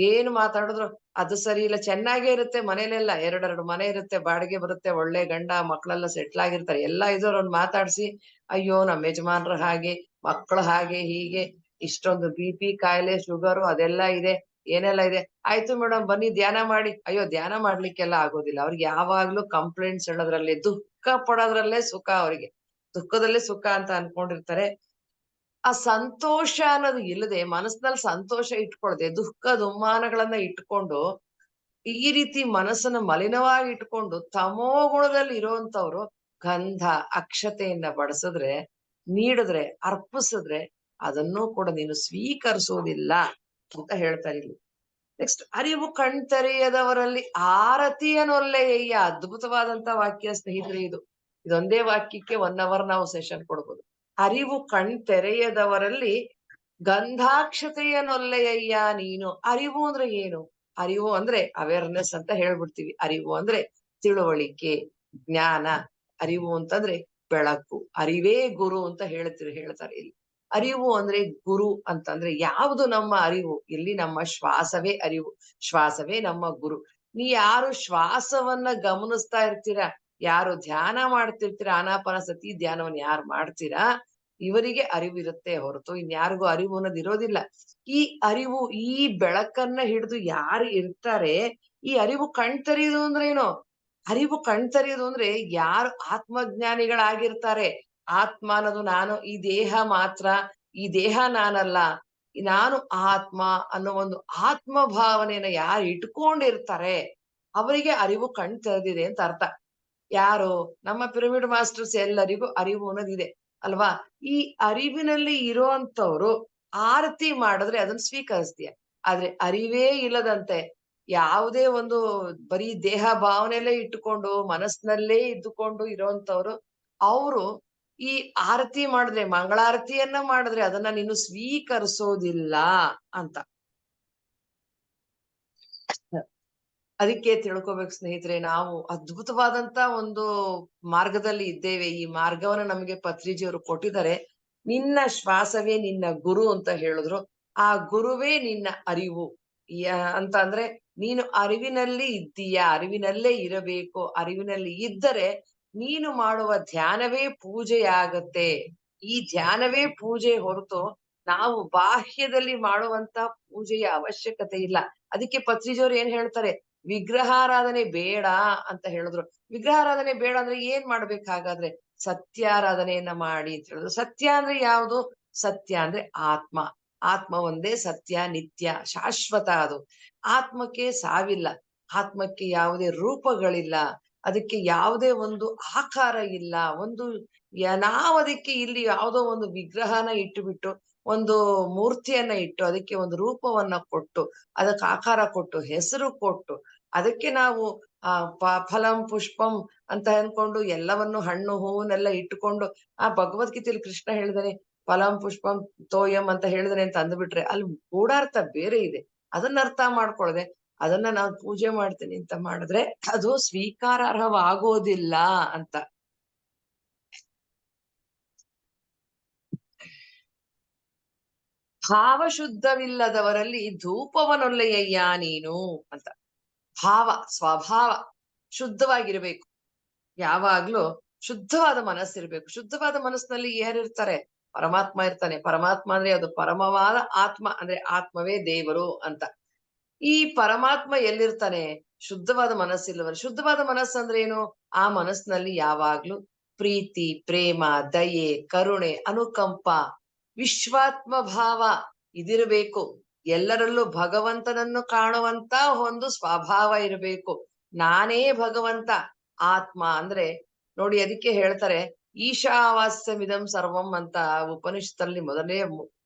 ಏನು ಮಾತಾಡಿದ್ರು ಅದು ಸರಿ ಇಲ್ಲ. ಚೆನ್ನಾಗೇ ಇರುತ್ತೆ ಮನೇಲೆಲ್ಲ, ಎರಡೆರಡು ಮನೆ ಇರುತ್ತೆ, ಬಾಡಿಗೆ ಬರುತ್ತೆ, ಒಳ್ಳೆ ಗಂಡ ಮಕ್ಳೆಲ್ಲ ಸೆಟ್ಲ್ ಆಗಿರ್ತಾರೆ. ಎಲ್ಲ ಇದ್ದವ್ರನ್ನ ಮಾತಾಡ್ಸಿ, ಅಯ್ಯೋ ನಮ್ಮ ಯಜಮಾನ್ರು ಹಾಗೆ, ಮಕ್ಕಳು ಹಾಗೆ ಹೀಗೆ, ಇಷ್ಟೊಂದು BP ಕಾಯಿಲೆ, ಶುಗರು ಅದೆಲ್ಲ ಇದೆ, ಏನೆಲ್ಲ ಇದೆ. ಆಯ್ತು ಮೇಡಮ್ ಬನ್ನಿ ಧ್ಯಾನ ಮಾಡಿ. ಅಯ್ಯೋ ಧ್ಯಾನ ಮಾಡ್ಲಿಕ್ಕೆಲ್ಲ ಆಗೋದಿಲ್ಲ. ಅವ್ರಿಗೆ ಯಾವಾಗ್ಲೂ ಕಂಪ್ಲೇಂಟ್ಸ್ ಹೇಳೋದ್ರಲ್ಲಿ, ದುಃಖ ಪಡೋದ್ರಲ್ಲೇ ಸುಖ ಅವ್ರಿಗೆ. ದುಃಖದಲ್ಲೇ ಸುಖ ಅಂತ ಅನ್ಕೊಂಡಿರ್ತಾರೆ. ಆ ಸಂತೋಷ ಅನ್ನೋದು ಇಲ್ಲದೆ, ಮನಸ್ಸಿನಲ್ಲಿ ಸಂತೋಷ ಇಟ್ಕೊಳ್ದೆ, ದುಃಖ ದುಮ್ಮಾನಗಳನ್ನ ಇಟ್ಕೊಂಡು, ಈ ರೀತಿ ಮನಸ್ಸನ್ನ ಮಲಿನವಾಗಿ ಇಟ್ಕೊಂಡು ತಮೋ ಗುಣದಲ್ಲಿ ಇರುವಂತವ್ರು ಗಂಧ ಅಕ್ಷತೆಯನ್ನ ಬಡಿಸಿದ್ರೆ, ನೀಡಿದ್ರೆ, ಅರ್ಪಿಸಿದ್ರೆ ಅದನ್ನೂ ಕೂಡ ನೀನು ಸ್ವೀಕರಿಸೋದಿಲ್ಲ ಅಂತ ಹೇಳ್ತಾರೆ ಇಲ್ಲಿ. ನೆಕ್ಸ್ಟ್, ಅರಿವು ಕಣ್ತೆರೆಯದವರಲ್ಲಿ ಆರತಿಯನೊಲ್ಲೆಯ್ಯ. ಅದ್ಭುತವಾದಂತ ವಾಕ್ಯ ಸ್ನೇಹಿತರೆ ಇದು. ಇದೊಂದೇ ವಾಕ್ಯಕ್ಕೆ 1 hour ನಾವು ಸೆಷನ್ ಕೊಡ್ಬೋದು. ಅರಿವು ಕಣ್ತೆರೆಯದವರಲ್ಲಿ ಗಂಧಾಕ್ಷತೆಯನೊಲ್ಲೆಯ್ಯ ನೀನು. ಅರಿವು ಅಂದ್ರೆ ಏನು? ಅರಿವು ಅಂದ್ರೆ ಅವೇರ್ನೆಸ್ ಅಂತ ಹೇಳ್ಬಿಡ್ತೀವಿ. ಅರಿವು ಅಂದ್ರೆ ತಿಳುವಳಿಕೆ, ಜ್ಞಾನ. ಅರಿವು ಅಂತಂದ್ರೆ ಬೆಳಕು. ಅರಿವೇ ಗುರು ಅಂತ ಹೇಳ್ತಾರೆ ಇಲ್ಲಿ. ಅರಿವು ಅಂದ್ರೆ ಗುರು ಅಂತಂದ್ರೆ ಯಾವುದು ನಮ್ಮ ಅರಿವು? ಇಲ್ಲಿ ನಮ್ಮ ಶ್ವಾಸವೇ ಅರಿವು. ಶ್ವಾಸವೇ ನಮ್ಮ ಗುರು. ನೀ ಯಾರು ಶ್ವಾಸವನ್ನ ಗಮನಿಸ್ತಾ ಇರ್ತೀರಾ, ಯಾರು ಧ್ಯಾನ ಮಾಡ್ತಿರ್ತೀರಾ, ಆನಾಪಾನಸತಿ ಧ್ಯಾನವನ್ನ ಯಾರು ಮಾಡ್ತೀರಾ, ಇವರಿಗೆ ಅರಿವು ಇರುತ್ತೆ ಹೊರತು ಇನ್ಯಾರಿಗೂ ಅರಿವು ಅನ್ನೋದು ಇರೋದಿಲ್ಲ. ಈ ಅರಿವು, ಈ ಬೆಳಕನ್ನ ಹಿಡಿದು ಯಾರು ಇರ್ತಾರೆ, ಈ ಅರಿವು ಕಣ್ತರಿಯುವುದು ಅಂದ್ರೆ ಏನು? ಅರಿವು ಕಣ್ತರಿಯುವುದು ಅಂದ್ರೆ ಯಾರು ಆತ್ಮಜ್ಞಾನಿಗಳಾಗಿರ್ತಾರೆ. ಆತ್ಮ ಅನ್ನೋದು ನಾನು, ಈ ದೇಹ ಮಾತ್ರ, ಈ ದೇಹ ನಾನಲ್ಲ, ನಾನು ಆತ್ಮ ಅನ್ನೋ ಒಂದು ಆತ್ಮ ಭಾವನೆಯನ್ನ ಯಾರು ಇಟ್ಕೊಂಡಿರ್ತಾರೆ ಅವರಿಗೆ ಅರಿವು ಕಣ್ ತೆರೆದಿದೆ ಅಂತ ಅರ್ಥ. ಯಾರು? ನಮ್ಮ ಪಿರಮಿಡ್ ಮಾಸ್ಟರ್ಸ್ ಎಲ್ಲರಿಗೂ ಅರಿವು ಅನ್ನೋದಿದೆ ಅಲ್ವಾ? ಈ ಅರಿವಿನಲ್ಲಿ ಇರುವಂತವ್ರು ಆರತಿ ಮಾಡಿದ್ರೆ ಅದನ್ನ ಸ್ವೀಕರಿಸ್ತೀಯ. ಆದ್ರೆ ಅರಿವೇ ಇಲ್ಲದಂತೆ ಯಾವುದೇ ಒಂದು ಬರೀ ದೇಹ ಭಾವನೆಯಲ್ಲೇ ಇಟ್ಟುಕೊಂಡು ಮನಸ್ಸಿನಲ್ಲೇ ಇದ್ದುಕೊಂಡು ಇರೋಂತವ್ರು, ಅವರು ಈ ಆರತಿ ಮಾಡಿದ್ರೆ, ಮಂಗಳಾರತಿಯನ್ನ ಮಾಡಿದ್ರೆ ಅದನ್ನ ನೀನು ಸ್ವೀಕರಿಸೋದಿಲ್ಲ ಅಂತ. ಅದಕ್ಕೆ ತಿಳ್ಕೊಬೇಕು ಸ್ನೇಹಿತರೆ, ನಾವು ಅದ್ಭುತವಾದಂತ ಒಂದು ಮಾರ್ಗದಲ್ಲಿ ಇದ್ದೇವೆ. ಈ ಮಾರ್ಗವನ್ನ ನಮಗೆ ಪತ್ರಿಜಿಯವರು ಕೊಟ್ಟಿದ್ದಾರೆ. ನಿನ್ನ ಶ್ವಾಸವೇ ನಿನ್ನ ಗುರು ಅಂತ ಹೇಳಿದ್ರು. ಆ ಗುರುವೇ ನಿನ್ನ ಅರಿವು ಅಂತ ಅಂದ್ರೆ, ನೀನು ಅರಿವಿನಲ್ಲಿ ಇದ್ದೀಯಾ, ಅರಿವಿನಲ್ಲೇ ಇರಬೇಕು. ಅರಿವಿನಲ್ಲಿ ಇದ್ದರೆ ನೀನು ಮಾಡುವ ಧ್ಯಾನವೇ ಪೂಜೆಯಾಗತ್ತೆ. ಈ ಧ್ಯಾನವೇ ಪೂಜೆ ಹೊರತು ನಾವು ಬಾಹ್ಯದಲ್ಲಿ ಮಾಡುವಂತ ಪೂಜೆಯ ಅವಶ್ಯಕತೆ ಇಲ್ಲ. ಅದಕ್ಕೆ ಪತ್ರಿಜಿಯವರು ಏನ್ ಹೇಳ್ತಾರೆ, ವಿಗ್ರಹಾರಾಧನೆ ಬೇಡ ಅಂತ ಹೇಳಿದ್ರು. ವಿಗ್ರಹಾರಾಧನೆ ಬೇಡ ಅಂದ್ರೆ ಏನ್ ಮಾಡ್ಬೇಕಾಗಾದ್ರೆ, ಸತ್ಯಾರಾಧನೆಯನ್ನ ಮಾಡಿ ಅಂತ ಹೇಳಿದ್ರು. ಸತ್ಯ ಅಂದ್ರೆ ಯಾವುದು? ಸತ್ಯ ಅಂದ್ರೆ ಆತ್ಮ. ಆತ್ಮ ಒಂದೇ ಸತ್ಯ, ನಿತ್ಯ, ಶಾಶ್ವತ. ಅದು ಆತ್ಮಕ್ಕೆ ಸಾವಿಲ್ಲ. ಆತ್ಮಕ್ಕೆ ಯಾವುದೇ ರೂಪಗಳಿಲ್ಲ. ಅದಕ್ಕೆ ಯಾವುದೇ ಒಂದು ಆಕಾರ ಇಲ್ಲ. ಒಂದು ನಾವು ಅದಕ್ಕೆ ಇಲ್ಲಿ ಯಾವುದೋ ಒಂದು ವಿಗ್ರಹನ ಇಟ್ಟುಬಿಟ್ಟು, ಒಂದು ಮೂರ್ತಿಯನ್ನ ಇಟ್ಟು, ಅದಕ್ಕೆ ಒಂದು ರೂಪವನ್ನ ಕೊಟ್ಟು, ಅದಕ್ಕೆ ಆಕಾರ ಕೊಟ್ಟು, ಹೆಸರು ಕೊಟ್ಟು, ಅದಕ್ಕೆ ನಾವು ಫಲಂ ಪುಷ್ಪಂ ಅಂತ ಅನ್ಕೊಂಡು ಎಲ್ಲವನ್ನು ಹಣ್ಣು ಹೂವನ್ನೆಲ್ಲ ಇಟ್ಟುಕೊಂಡು, ಆ ಭಗವದ್ಗೀತೆಯಲ್ಲಿ ಕೃಷ್ಣ ಹೇಳಿದಾನೆ ಫಲಂ ಪುಷ್ಪಂ ತೋಯಂ ಅಂತ ಹೇಳಿದಾನೆ ಅಂತ ಅಂದ್ಬಿಟ್ರೆ ಅಲ್ಲಿ ಗೂಢಾರ್ಥ ಬೇರೆ ಇದೆ. ಅದನ್ನ ಅರ್ಥ ಮಾಡ್ಕೊಳ್ದೆ ಅದನ್ನ ನಾವು ಪೂಜೆ ಮಾಡ್ತೀನಿ ಅಂತ ಮಾಡಿದ್ರೆ ಅದು ಸ್ವೀಕಾರಾರ್ಹವಾಗೋದಿಲ್ಲ ಅಂತ. ಭಾವಶುದ್ಧವಿಲ್ಲದವರಲ್ಲಿ ಧೂಪವನೊಲ್ಲೆಯ್ಯ ನೀನು ಅಂತ. ಭಾವ, ಸ್ವಭಾವ ಶುದ್ಧವಾಗಿರ್ಬೇಕು. ಯಾವಾಗ್ಲೂ ಶುದ್ಧವಾದ ಮನಸ್ಸಿರ್ಬೇಕು. ಶುದ್ಧವಾದ ಮನಸ್ಸಿನಲ್ಲಿ ಯಾರಿರ್ತಾರೆ? ಪರಮಾತ್ಮ ಇರ್ತಾನೆ. ಪರಮಾತ್ಮ ಅಂದ್ರೆ ಅದು ಪರಮವಾದ ಆತ್ಮ, ಅಂದ್ರೆ ಆತ್ಮವೇ ದೇವರು ಅಂತ. ಈ ಪರಮಾತ್ಮ ಎಲ್ಲಿರ್ತಾನೆ? ಶುದ್ಧವಾದ ಮನಸ್ಸಿಲ್ಲವರು. ಶುದ್ಧವಾದ ಮನಸ್ಸು ಅಂದ್ರೆ ಏನು? ಆ ಮನಸ್ಸಿನಲ್ಲಿ ಯಾವಾಗ್ಲೂ ಪ್ರೀತಿ, ಪ್ರೇಮ, ದಯೆ, ಕರುಣೆ, ಅನುಕಂಪ, ವಿಶ್ವಾತ್ಮ ಭಾವ ಇದಿರಬೇಕು. ಎಲ್ಲರಲ್ಲೂ ಭಗವಂತನನ್ನು ಕಾಣುವಂತ ಒಂದು ಸ್ವಭಾವ ಇರಬೇಕು. ನಾನೇ ಭಗವಂತ. ಆತ್ಮ ಅಂದ್ರೆ ನೋಡಿ, ಅದಕ್ಕೆ ಹೇಳ್ತಾರೆ ಈಶಾವಾಸ್ಯಮಿದಂ ಸರ್ವಂ ಅಂತ ಉಪನಿಷತ್ತಿನಲ್ಲಿ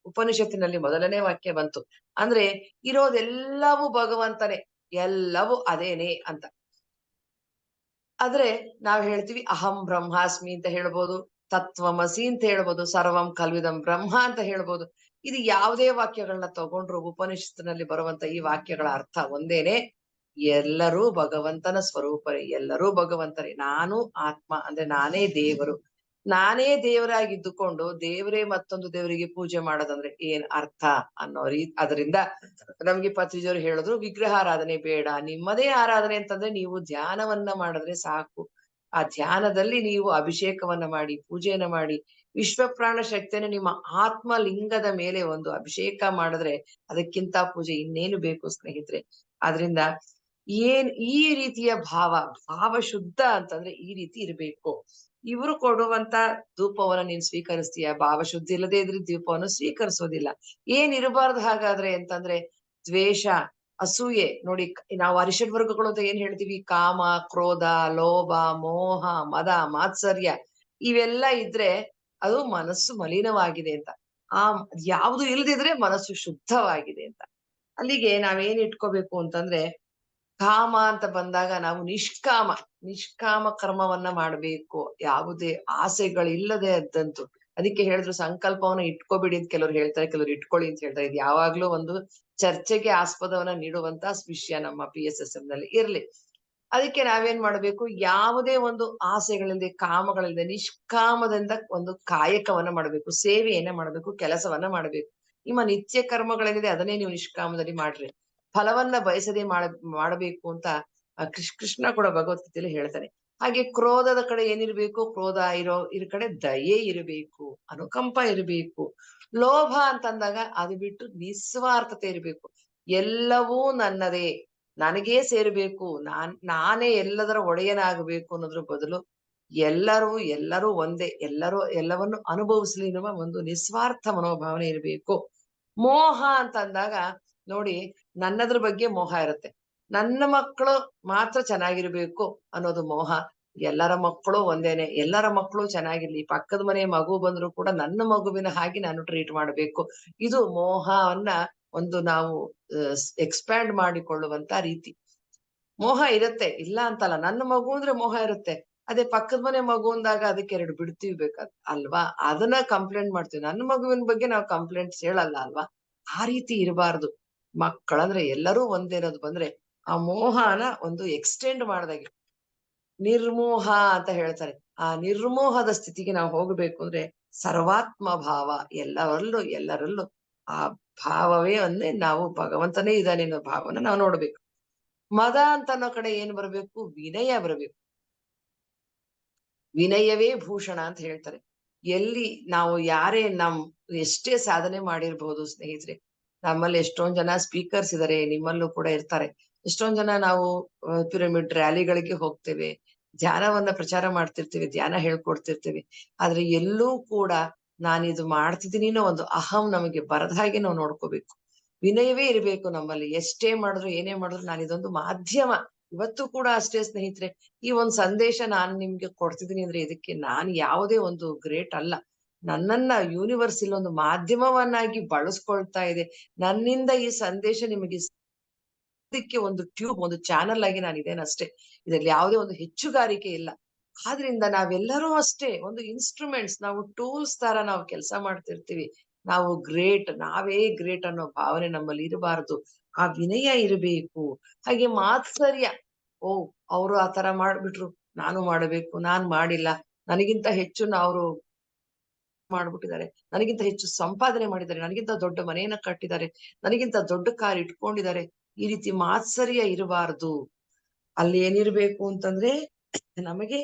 ಮೊದಲನೇ ವಾಕ್ಯ ಬಂತು. ಅಂದ್ರೆ ಇರೋದೆಲ್ಲವೂ ಭಗವಂತನೇ, ಎಲ್ಲವೂ ಅದೇನೆ ಅಂತ. ಆದ್ರೆ ನಾವ್ ಹೇಳ್ತೀವಿ ಅಹಂ ಬ್ರಹ್ಮಾಸ್ಮಿ ಅಂತ ಹೇಳ್ಬೋದು, ತತ್ವಮಸಿ ಅಂತ ಹೇಳ್ಬೋದು, ಸರ್ವಂ ಕಲ್ವಿದಂ ಬ್ರಹ್ಮ ಅಂತ ಹೇಳ್ಬೋದು. ಇದು ಯಾವುದೇ ವಾಕ್ಯಗಳನ್ನ ತಗೊಂಡ್ರು ಉಪನಿಷತ್ತಿನಲ್ಲಿ ಬರುವಂತ ಈ ವಾಕ್ಯಗಳ ಅರ್ಥ ಒಂದೇನೆ. ಎಲ್ಲರೂ ಭಗವಂತನ ಸ್ವರೂಪರೇ, ಎಲ್ಲರೂ ಭಗವಂತರೇ. ನಾನು ಆತ್ಮ ಅಂದ್ರೆ ನಾನೇ ದೇವರು. ನಾನೇ ದೇವರಾಗಿದ್ದುಕೊಂಡು ದೇವರೇ ಮತ್ತೊಂದು ದೇವರಿಗೆ ಪೂಜೆ ಮಾಡೋದಂದ್ರೆ ಏನ್ ಅರ್ಥ ಅನ್ನೋ ಅದರಿಂದ ನಮ್ಗೆ ಪತ್ರಿಜಿಯವರು ಹೇಳಿದ್ರು, ವಿಗ್ರಹಾರಾಧನೆ ಬೇಡ, ನಿಮ್ಮದೇ ಆರಾಧನೆ ಅಂತಂದ್ರೆ ನೀವು ಧ್ಯಾನವನ್ನ ಮಾಡಿದ್ರೆ ಸಾಕು. ಆ ಧ್ಯಾನದಲ್ಲಿ ನೀವು ಅಭಿಷೇಕವನ್ನ ಮಾಡಿ, ಪೂಜೆಯನ್ನ ಮಾಡಿ, ವಿಶ್ವ ಪ್ರಾಣ ಶಕ್ತಿಯನ್ನು ನಿಮ್ಮ ಆತ್ಮ ಲಿಂಗದ ಮೇಲೆ ಒಂದು ಅಭಿಷೇಕ ಮಾಡಿದ್ರೆ ಅದಕ್ಕಿಂತ ಪೂಜೆ ಇನ್ನೇನು ಬೇಕು ಸ್ನೇಹಿತರೆ. ಆದ್ರಿಂದ ಈ ರೀತಿಯ ಭಾವ ಶುದ್ಧ ಅಂತಂದ್ರೆ ಈ ರೀತಿ ಇರ್ಬೇಕು. ಇವರು ಕೊಡುವಂತ ಧೂಪವನ್ನ ನೀನ್ ಸ್ವೀಕರಿಸ್ತೀಯ, ಭಾವ ಶುದ್ಧಿ ಇಲ್ಲದೆ ಇದ್ರೆ ಧೂಪವನ್ನು ಸ್ವೀಕರಿಸೋದಿಲ್ಲ. ಏನ್ ಇರಬಾರ್ದು ಹಾಗಾದ್ರೆ ಅಂತಂದ್ರೆ ದ್ವೇಷ, ಅಸೂಯೆ. ನೋಡಿ, ನಾವು ಅರಿಷಡ್ ವರ್ಗಗಳು ಅಂತ ಏನ್ ಹೇಳ್ತೀವಿ? ಕಾಮ, ಕ್ರೋಧ, ಲೋಭ, ಮೋಹ, ಮದ, ಮಾತ್ಸರ್ಯ ಇವೆಲ್ಲ ಇದ್ರೆ ಅದು ಮನಸ್ಸು ಮಲಿನವಾಗಿದೆ ಅಂತ. ಆ ಯಾವುದು ಇಲ್ದಿದ್ರೆ ಮನಸ್ಸು ಶುದ್ಧವಾಗಿದೆ ಅಂತ. ಅಲ್ಲಿಗೆ ನಾವೇನ್ ಇಟ್ಕೋಬೇಕು ಅಂತಂದ್ರೆ, ಕಾಮ ಅಂತ ಬಂದಾಗ ನಾವು ನಿಷ್ಕಾಮ ಕರ್ಮವನ್ನ ಮಾಡ್ಬೇಕು. ಯಾವುದೇ ಆಸೆಗಳಿಲ್ಲದೆ ಅದ್ದಂತು. ಅದಕ್ಕೆ ಹೇಳಿದ್ರು ಸಂಕಲ್ಪವನ್ನ ಇಟ್ಕೋಬಿಡಿ ಅಂತ ಕೆಲವ್ರು ಹೇಳ್ತಾರೆ, ಕೆಲವ್ರು ಇಟ್ಕೊಳ್ಳಿ ಅಂತ ಹೇಳ್ತಾರೆ. ಇದು ಯಾವಾಗ್ಲೂ ಒಂದು ಚರ್ಚೆಗೆ ಆಸ್ಪದವನ್ನ ನೀಡುವಂತ ವಿಷಯ ನಮ್ಮ PSSM ನಲ್ಲಿ ಇರ್ಲಿ. ಅದಕ್ಕೆ ನಾವೇನ್ ಮಾಡ್ಬೇಕು? ಯಾವುದೇ ಒಂದು ಆಸೆಗಳಿಲ್ಲದೆ, ಕಾಮಗಳಿಲ್ಲದೆ, ನಿಷ್ಕಾಮದಿಂದ ಒಂದು ಕಾಯಕವನ್ನ ಮಾಡ್ಬೇಕು, ಸೇವೆಯನ್ನ ಮಾಡ್ಬೇಕು, ಕೆಲಸವನ್ನ ಮಾಡ್ಬೇಕು. ನಿಮ್ಮ ನಿತ್ಯ ಕರ್ಮಗಳೇನಿದೆ ಅದನ್ನೇ ನೀವು ನಿಷ್ಕಾಮದಲ್ಲಿ ಮಾಡ್ರಿ. ಫಲವನ್ನ ಬಯಸದೆ ಮಾಡಬೇಕು ಅಂತ ಕೃಷ್ಣ ಕೂಡ ಭಗವದ್ಗೀತೆಯಲ್ಲಿ ಹೇಳ್ತಾನೆ. ಹಾಗೆ ಕ್ರೋಧದ ಕಡೆ ಏನಿರ್ಬೇಕು? ಕ್ರೋಧ ಇದ್ರ ಕಡೆ ದಯೆ ಇರಬೇಕು, ಅನುಕಂಪ ಇರಬೇಕು. ಲೋಭ ಅಂತಂದಾಗ ಅದು ಬಿಟ್ಟು ನಿಸ್ವಾರ್ಥತೆ ಇರಬೇಕು. ಎಲ್ಲವೂ ನನ್ನದೇ, ನನಗೇ ಸೇರ್ಬೇಕು, ನಾನೇ ಎಲ್ಲದರ ಒಡೆಯನಾಗಬೇಕು ಅನ್ನೋದ್ರ ಬದಲು ಎಲ್ಲರೂ ಒಂದೇ, ಎಲ್ಲವನ್ನು ಅನುಭವಿಸ್ಲಿ ಎನ್ನುವ ಒಂದು ನಿಸ್ವಾರ್ಥ ಮನೋಭಾವನೆ ಇರಬೇಕು. ಮೋಹ ಅಂತ ಅಂದಾಗ ನೋಡಿ, ನನ್ನದ್ರ ಬಗ್ಗೆ ಮೋಹ ಇರುತ್ತೆ. ನನ್ನ ಮಕ್ಕಳು ಮಾತ್ರ ಚೆನ್ನಾಗಿರ್ಬೇಕು ಅನ್ನೋದು ಮೋಹ. ಎಲ್ಲರ ಮಕ್ಕಳು ಒಂದೇನೆ, ಎಲ್ಲರ ಮಕ್ಕಳು ಚೆನ್ನಾಗಿರ್ಲಿ, ಪಕ್ಕದ ಮನೆ ಮಗು ಬಂದ್ರು ಕೂಡ ನನ್ನ ಮಗುವಿನ ಹಾಗೆ ನಾನು ಟ್ರೀಟ್ ಮಾಡ್ಬೇಕು. ಇದು ಮೋಹವನ್ನ ಒಂದು ನಾವು ಎಕ್ಸ್ಪ್ಯಾಂಡ್ ಮಾಡಿಕೊಳ್ಳುವಂತ ರೀತಿ. ಮೋಹ ಇರುತ್ತೆ, ಇಲ್ಲ ಅಂತಲ್ಲ. ನನ್ನ ಮಗು ಅಂದ್ರೆ ಮೋಹ ಇರುತ್ತೆ. ಅದೇ ಪಕ್ಕದ ಮನೆ ಮಗು ಅಂದಾಗ ಅದಕ್ಕೆ ಎರಡು ಬಿಡ್ತೀವಿ ಅಲ್ವಾ? ಅದನ್ನ ಕಂಪ್ಲೇಂಟ್ ಮಾಡ್ತೀವಿ. ನನ್ನ ಮಗುವಿನ ಬಗ್ಗೆ ನಾವು ಕಂಪ್ಲೇಂಟ್ಸ್ ಹೇಳಲ್ಲ ಅಲ್ವಾ? ಆ ರೀತಿ ಇರಬಾರ್ದು. ಮಕ್ಕಳಂದ್ರೆ ಎಲ್ಲರೂ ಒಂದೇ ಅನ್ನೋದು ಬಂದ್ರೆ ಆ ಮೋಹನ ಒಂದು ಎಕ್ಸ್ಟೆಂಡ್ ಮಾಡ್ದಾಗೆ ನಿರ್ಮೋಹ ಅಂತ ಹೇಳ್ತಾರೆ. ಆ ನಿರ್ಮೋಹದ ಸ್ಥಿತಿಗೆ ನಾವು ಹೋಗ್ಬೇಕು ಅಂದ್ರೆ ಸರ್ವಾತ್ಮ ಭಾವ, ಎಲ್ಲರಲ್ಲೂ ಆ ಭಾವವೇ ಒಂದೇ, ನಾವು ಭಗವಂತನೇ ಇದ್ದಾನೆ ಅನ್ನೋ ಭಾವನ ನಾವು ನೋಡ್ಬೇಕು. ಮದ ಅಂತ ಅನ್ನೋ ಕಡೆ ಏನ್ ಬರ್ಬೇಕು? ವಿನಯ ಬರ್ಬೇಕು. ವಿನಯವೇ ಭೂಷಣ ಅಂತ ಹೇಳ್ತಾರೆ. ಎಲ್ಲಿ ನಾವು ಎಷ್ಟೇ ಸಾಧನೆ ಮಾಡಿರ್ಬಹುದು ಸ್ನೇಹಿತರೆ. ನಮ್ಮಲ್ಲಿ ಎಷ್ಟೊಂದ್ ಜನ ಸ್ಪೀಕರ್ಸ್ ಇದಾರೆ, ನಿಮ್ಮಲ್ಲೂ ಕೂಡ ಇರ್ತಾರೆ. ಎಷ್ಟೊಂದ್ ಜನ ನಾವು ಪಿರಮಿಡ್ ರ್ಯಾಲಿಗಳಿಗೆ ಹೋಗ್ತೇವೆ, ಧ್ಯಾನವನ್ನ ಪ್ರಚಾರ ಮಾಡ್ತಿರ್ತೀವಿ, ಧ್ಯಾನ ಹೇಳ್ಕೊಡ್ತಿರ್ತೀವಿ. ಆದ್ರೆ ಎಲ್ಲೂ ಕೂಡ ನಾನಿದು ಮಾಡ್ತಿದ್ದೀನಿ ಅನ್ನೋ ಒಂದು ಅಹಂ ನಮಗೆ ಬರದ ಹಾಗೆ ನಾವು ನೋಡ್ಕೋಬೇಕು. ವಿನಯವೇ ಇರಬೇಕು ನಮ್ಮಲ್ಲಿ. ಎಷ್ಟೇ ಮಾಡಿದ್ರು ಏನೇ ಮಾಡಿದ್ರು ನಾನು ಇದೊಂದು ಮಾಧ್ಯಮ. ಇವತ್ತು ಕೂಡ ಅಷ್ಟೇ ಸ್ನೇಹಿತರೆ. ಈ ಒಂದ್ ಸಂದೇಶ ನಾನು ನಿಮ್ಗೆ ಕೊಡ್ತಿದ್ದೀನಿ ಅಂದ್ರೆ ಇದಕ್ಕೆ ನಾನು ಯಾವುದೇ ಒಂದು ಗ್ರೇಟ್ ಅಲ್ಲ. ನನ್ನನ್ನ ಯೂನಿವರ್ಸ್ ಇಲ್ಲೊಂದು ಮಾಧ್ಯಮವನ್ನಾಗಿ ಬಳಸ್ಕೊಳ್ತಾ ಇದೆ. ನನ್ನಿಂದ ಈ ಸಂದೇಶ ನಿಮಗೆ ಇದಕ್ಕೆ ಒಂದು ಟ್ಯೂಬ್, ಒಂದು ಚಾನಲ್ ಆಗಿ ನಾನು ಇದೇನಷ್ಟೇ. ಇದ್ರಲ್ಲಿ ಯಾವುದೇ ಒಂದು ಹೆಚ್ಚುಗಾರಿಕೆ ಇಲ್ಲ. ಆದ್ರಿಂದ ನಾವೆಲ್ಲರೂ ಅಷ್ಟೇ ಒಂದು ಇನ್ಸ್ಟ್ರೂಮೆಂಟ್ಸ್, ನಾವು ಟೂಲ್ಸ್ ತರ ನಾವು ಕೆಲಸ ಮಾಡ್ತಿರ್ತೀವಿ. ನಾವೇ ಗ್ರೇಟ್ ಅನ್ನೋ ಭಾವನೆ ನಮ್ಮಲ್ಲಿ ಇರಬಾರದು. ಆ ವಿನಯ ಇರಬೇಕು. ಹಾಗೆ ಮಾತ್ಸರ್ಯ, ಓ ಅವರು ಆ ತರ ಮಾಡ್ಬಿಟ್ರು, ನಾನು ಮಾಡಬೇಕು, ನಾನ್ ಮಾಡಿಲ್ಲ, ನನಗಿಂತ ಹೆಚ್ಚು ಅವರು ಮಾಡ್ಬಿಟ್ಟಿದ್ದಾರೆ, ನನಗಿಂತ ಹೆಚ್ಚು ಸಂಪಾದನೆ ಮಾಡಿದ್ದಾರೆ, ನನಗಿಂತ ದೊಡ್ಡ ಮನೆಯನ್ನ ಕಟ್ಟಿದ್ದಾರೆ, ನನಗಿಂತ ದೊಡ್ಡ ಕಾರ್ ಇಟ್ಕೊಂಡಿದ್ದಾರೆ. ಈ ರೀತಿ ಮಾತ್ಸರ್ಯ ಇರಬಾರದು. ಅಲ್ಲಿ ಏನಿರ್ಬೇಕು ಅಂತಂದ್ರೆ ನಮಗೆ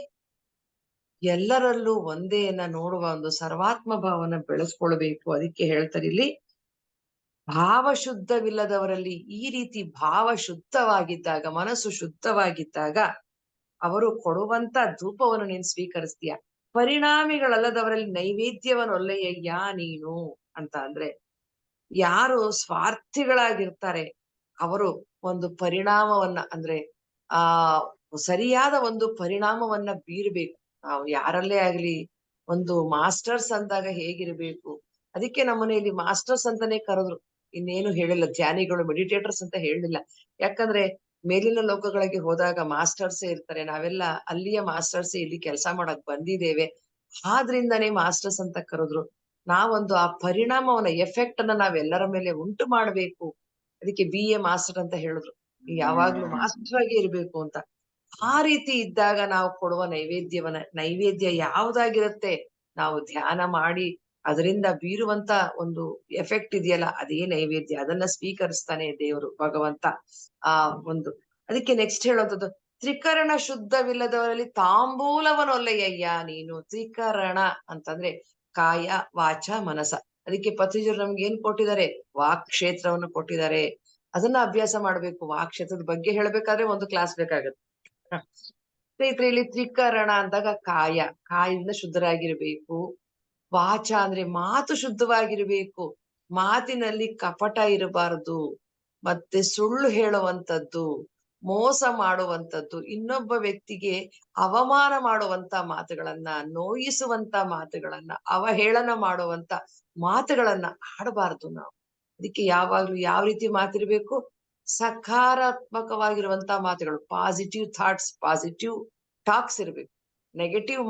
ಎಲ್ಲರಲ್ಲೂ ಒಂದೇಯನ್ನ ನೋಡುವ ಒಂದು ಸರ್ವಾತ್ಮ ಭಾವನ ಬೆಳೆಸ್ಕೊಳ್ಬೇಕು. ಅದಕ್ಕೆ ಹೇಳ್ತಾರೆ ಇಲ್ಲಿ, ಭಾವ ಶುದ್ಧವಿಲ್ಲದವರಲ್ಲಿ ಈ ರೀತಿ ಭಾವ ಶುದ್ಧವಾಗಿದ್ದಾಗ, ಮನಸ್ಸು ಶುದ್ಧವಾಗಿದ್ದಾಗ ಅವರು ಕೊಡುವಂತ ಧೂಪವನ್ನು ನೀನು ಸ್ವೀಕರಿಸ್ತೀಯ. ಪರಿಣಾಮಿಗಳಲ್ಲದವರಲ್ಲಿ ನೈವೇದ್ಯವನ್ನೊಲ್ಲೆಯಯ್ಯ ನೀನು ಅಂತ ಅಂದ್ರೆ, ಯಾರು ಸ್ವಾರ್ಥಿಗಳಾಗಿರ್ತಾರೆ ಅವರು ಒಂದು ಪರಿಣಾಮವನ್ನ ಅಂದ್ರೆ ಆ ಸರಿಯಾದ ಒಂದು ಪರಿಣಾಮವನ್ನ ಬೀರ್ಬೇಕು. ನಾವು ಯಾರಲ್ಲೇ ಆಗ್ಲಿ ಒಂದು ಮಾಸ್ಟರ್ಸ್ ಅಂದಾಗ ಹೇಗಿರ್ಬೇಕು, ಅದಕ್ಕೆ ನಮ್ಮನೆಯಲ್ಲಿ ಮಾಸ್ಟರ್ಸ್ ಅಂತಾನೆ ಕರೆದ್ರು, ಇನ್ನೇನು ಹೇಳಿಲ್ಲ. ಧ್ಯಾನಿಗಳು, ಮೆಡಿಟೇಟರ್ಸ್ ಅಂತ ಹೇಳಿಲ್ಲ. ಯಾಕಂದ್ರೆ ಮೇಲಿನ ಲೋಕಗಳಿಗೆ ಹೋದಾಗ ಮಾಸ್ಟರ್ಸೇ ಇರ್ತಾರೆ. ನಾವೆಲ್ಲ ಅಲ್ಲಿಯ ಮಾಸ್ಟರ್ಸೇ ಇಲ್ಲಿ ಕೆಲಸ ಮಾಡಕ್ ಬಂದಿದ್ದೇವೆ. ಆದ್ರಿಂದಾನೇ ಮಾಸ್ಟರ್ಸ್ ಅಂತ ಕರೆದ್ರು. ನಾವೊಂದು ಆ ಪರಿಣಾಮವನ್ನ, ಎಫೆಕ್ಟ್ ಅನ್ನ ನಾವೆಲ್ಲರ ಮೇಲೆ ಉಂಟು ಮಾಡ್ಬೇಕು. ಅದಕ್ಕೆ BA ಮಾಸ್ಟರ್ ಅಂತ ಹೇಳಿದ್ರು. ಯಾವಾಗ್ಲೂ ಮಾಸ್ಟರ್ ಆಗಿ ಇರ್ಬೇಕು ಅಂತ. ಆ ರೀತಿ ಇದ್ದಾಗ ನಾವು ಕೊಡುವ ನೈವೇದ್ಯ ಯಾವ್ದಾಗಿರುತ್ತೆ, ನಾವು ಧ್ಯಾನ ಮಾಡಿ ಅದರಿಂದ ಬೀರುವಂತ ಒಂದು ಎಫೆಕ್ಟ್ ಇದೆಯಲ್ಲ, ಅದೇ ನೈವೇದ್ಯ. ಅದನ್ನ ಸ್ವೀಕರಿಸ್ತಾನೆ ದೇವರು ಭಗವಂತ. ಆ ಒಂದು ಅದಕ್ಕೆ ನೆಕ್ಸ್ಟ್ ಹೇಳುವಂಥದ್ದು, ತ್ರಿಕರಣ ಶುದ್ಧವಿಲ್ಲದವರಲ್ಲಿ ತಾಂಬೂಲವನೊಲ್ಲೆಯಯ್ಯ ನೀನು. ತ್ರಿಕರಣ ಅಂತಂದ್ರೆ ಕಾಯ, ವಾಚ, ಮನಸ. ಅದಕ್ಕೆ ಪತ್ರಿಜರು ನಮ್ಗೆ ಏನ್ ಕೊಟ್ಟಿದ್ದಾರೆ? ವಾಕ್ ಕ್ಷೇತ್ರವನ್ನು ಕೊಟ್ಟಿದ್ದಾರೆ. ಅದನ್ನ ಅಭ್ಯಾಸ ಮಾಡ್ಬೇಕು. ವಾಕ್ ಕ್ಷೇತ್ರದ ಬಗ್ಗೆ ಹೇಳ್ಬೇಕಾದ್ರೆ ಒಂದು ಕ್ಲಾಸ್ ಬೇಕಾಗತ್ತೆ. ಸ್ನೇಹಿತರೆ, ಇಲ್ಲಿ ತ್ರಿಕರಣ ಅಂದಾಗ ಕಾಯದಿಂದ ಶುದ್ಧರಾಗಿರ್ಬೇಕು. ವಾಚ ಅಂದ್ರೆ ಮಾತು ಶುದ್ಧವಾಗಿರ್ಬೇಕು. ಮಾತಿನಲ್ಲಿ ಕಪಟ ಇರಬಾರದು. ಮತ್ತೆ ಸುಳ್ಳು ಹೇಳುವಂತದ್ದು, ಮೋಸ ಮಾಡುವಂತದ್ದು, ಇನ್ನೊಬ್ಬ ವ್ಯಕ್ತಿಗೆ ಅವಮಾನ ಮಾಡುವಂತ ಮಾತುಗಳನ್ನ, ನೋಯಿಸುವಂತ ಮಾತುಗಳನ್ನ, ಅವಹೇಳನ ಮಾಡುವಂತ ಮಾತುಗಳನ್ನ ಆಡಬಾರ್ದು ನಾವು. ಅದಕ್ಕೆ ಯಾವಾಗ್ಲೂ ಯಾವ ರೀತಿ ಮಾತಿರ್ಬೇಕು? ಸಕಾರಾತ್ಮಕವಾಗಿರುವಂತ ಮಾತುಗಳು, ಪಾಸಿಟಿವ್ ಥಾಟ್ಸ್, ಪಾಸಿಟಿವ್ ಟಾಕ್ಸ್ ಇರ್ಬೇಕು. ನೆಗೆಟಿವ್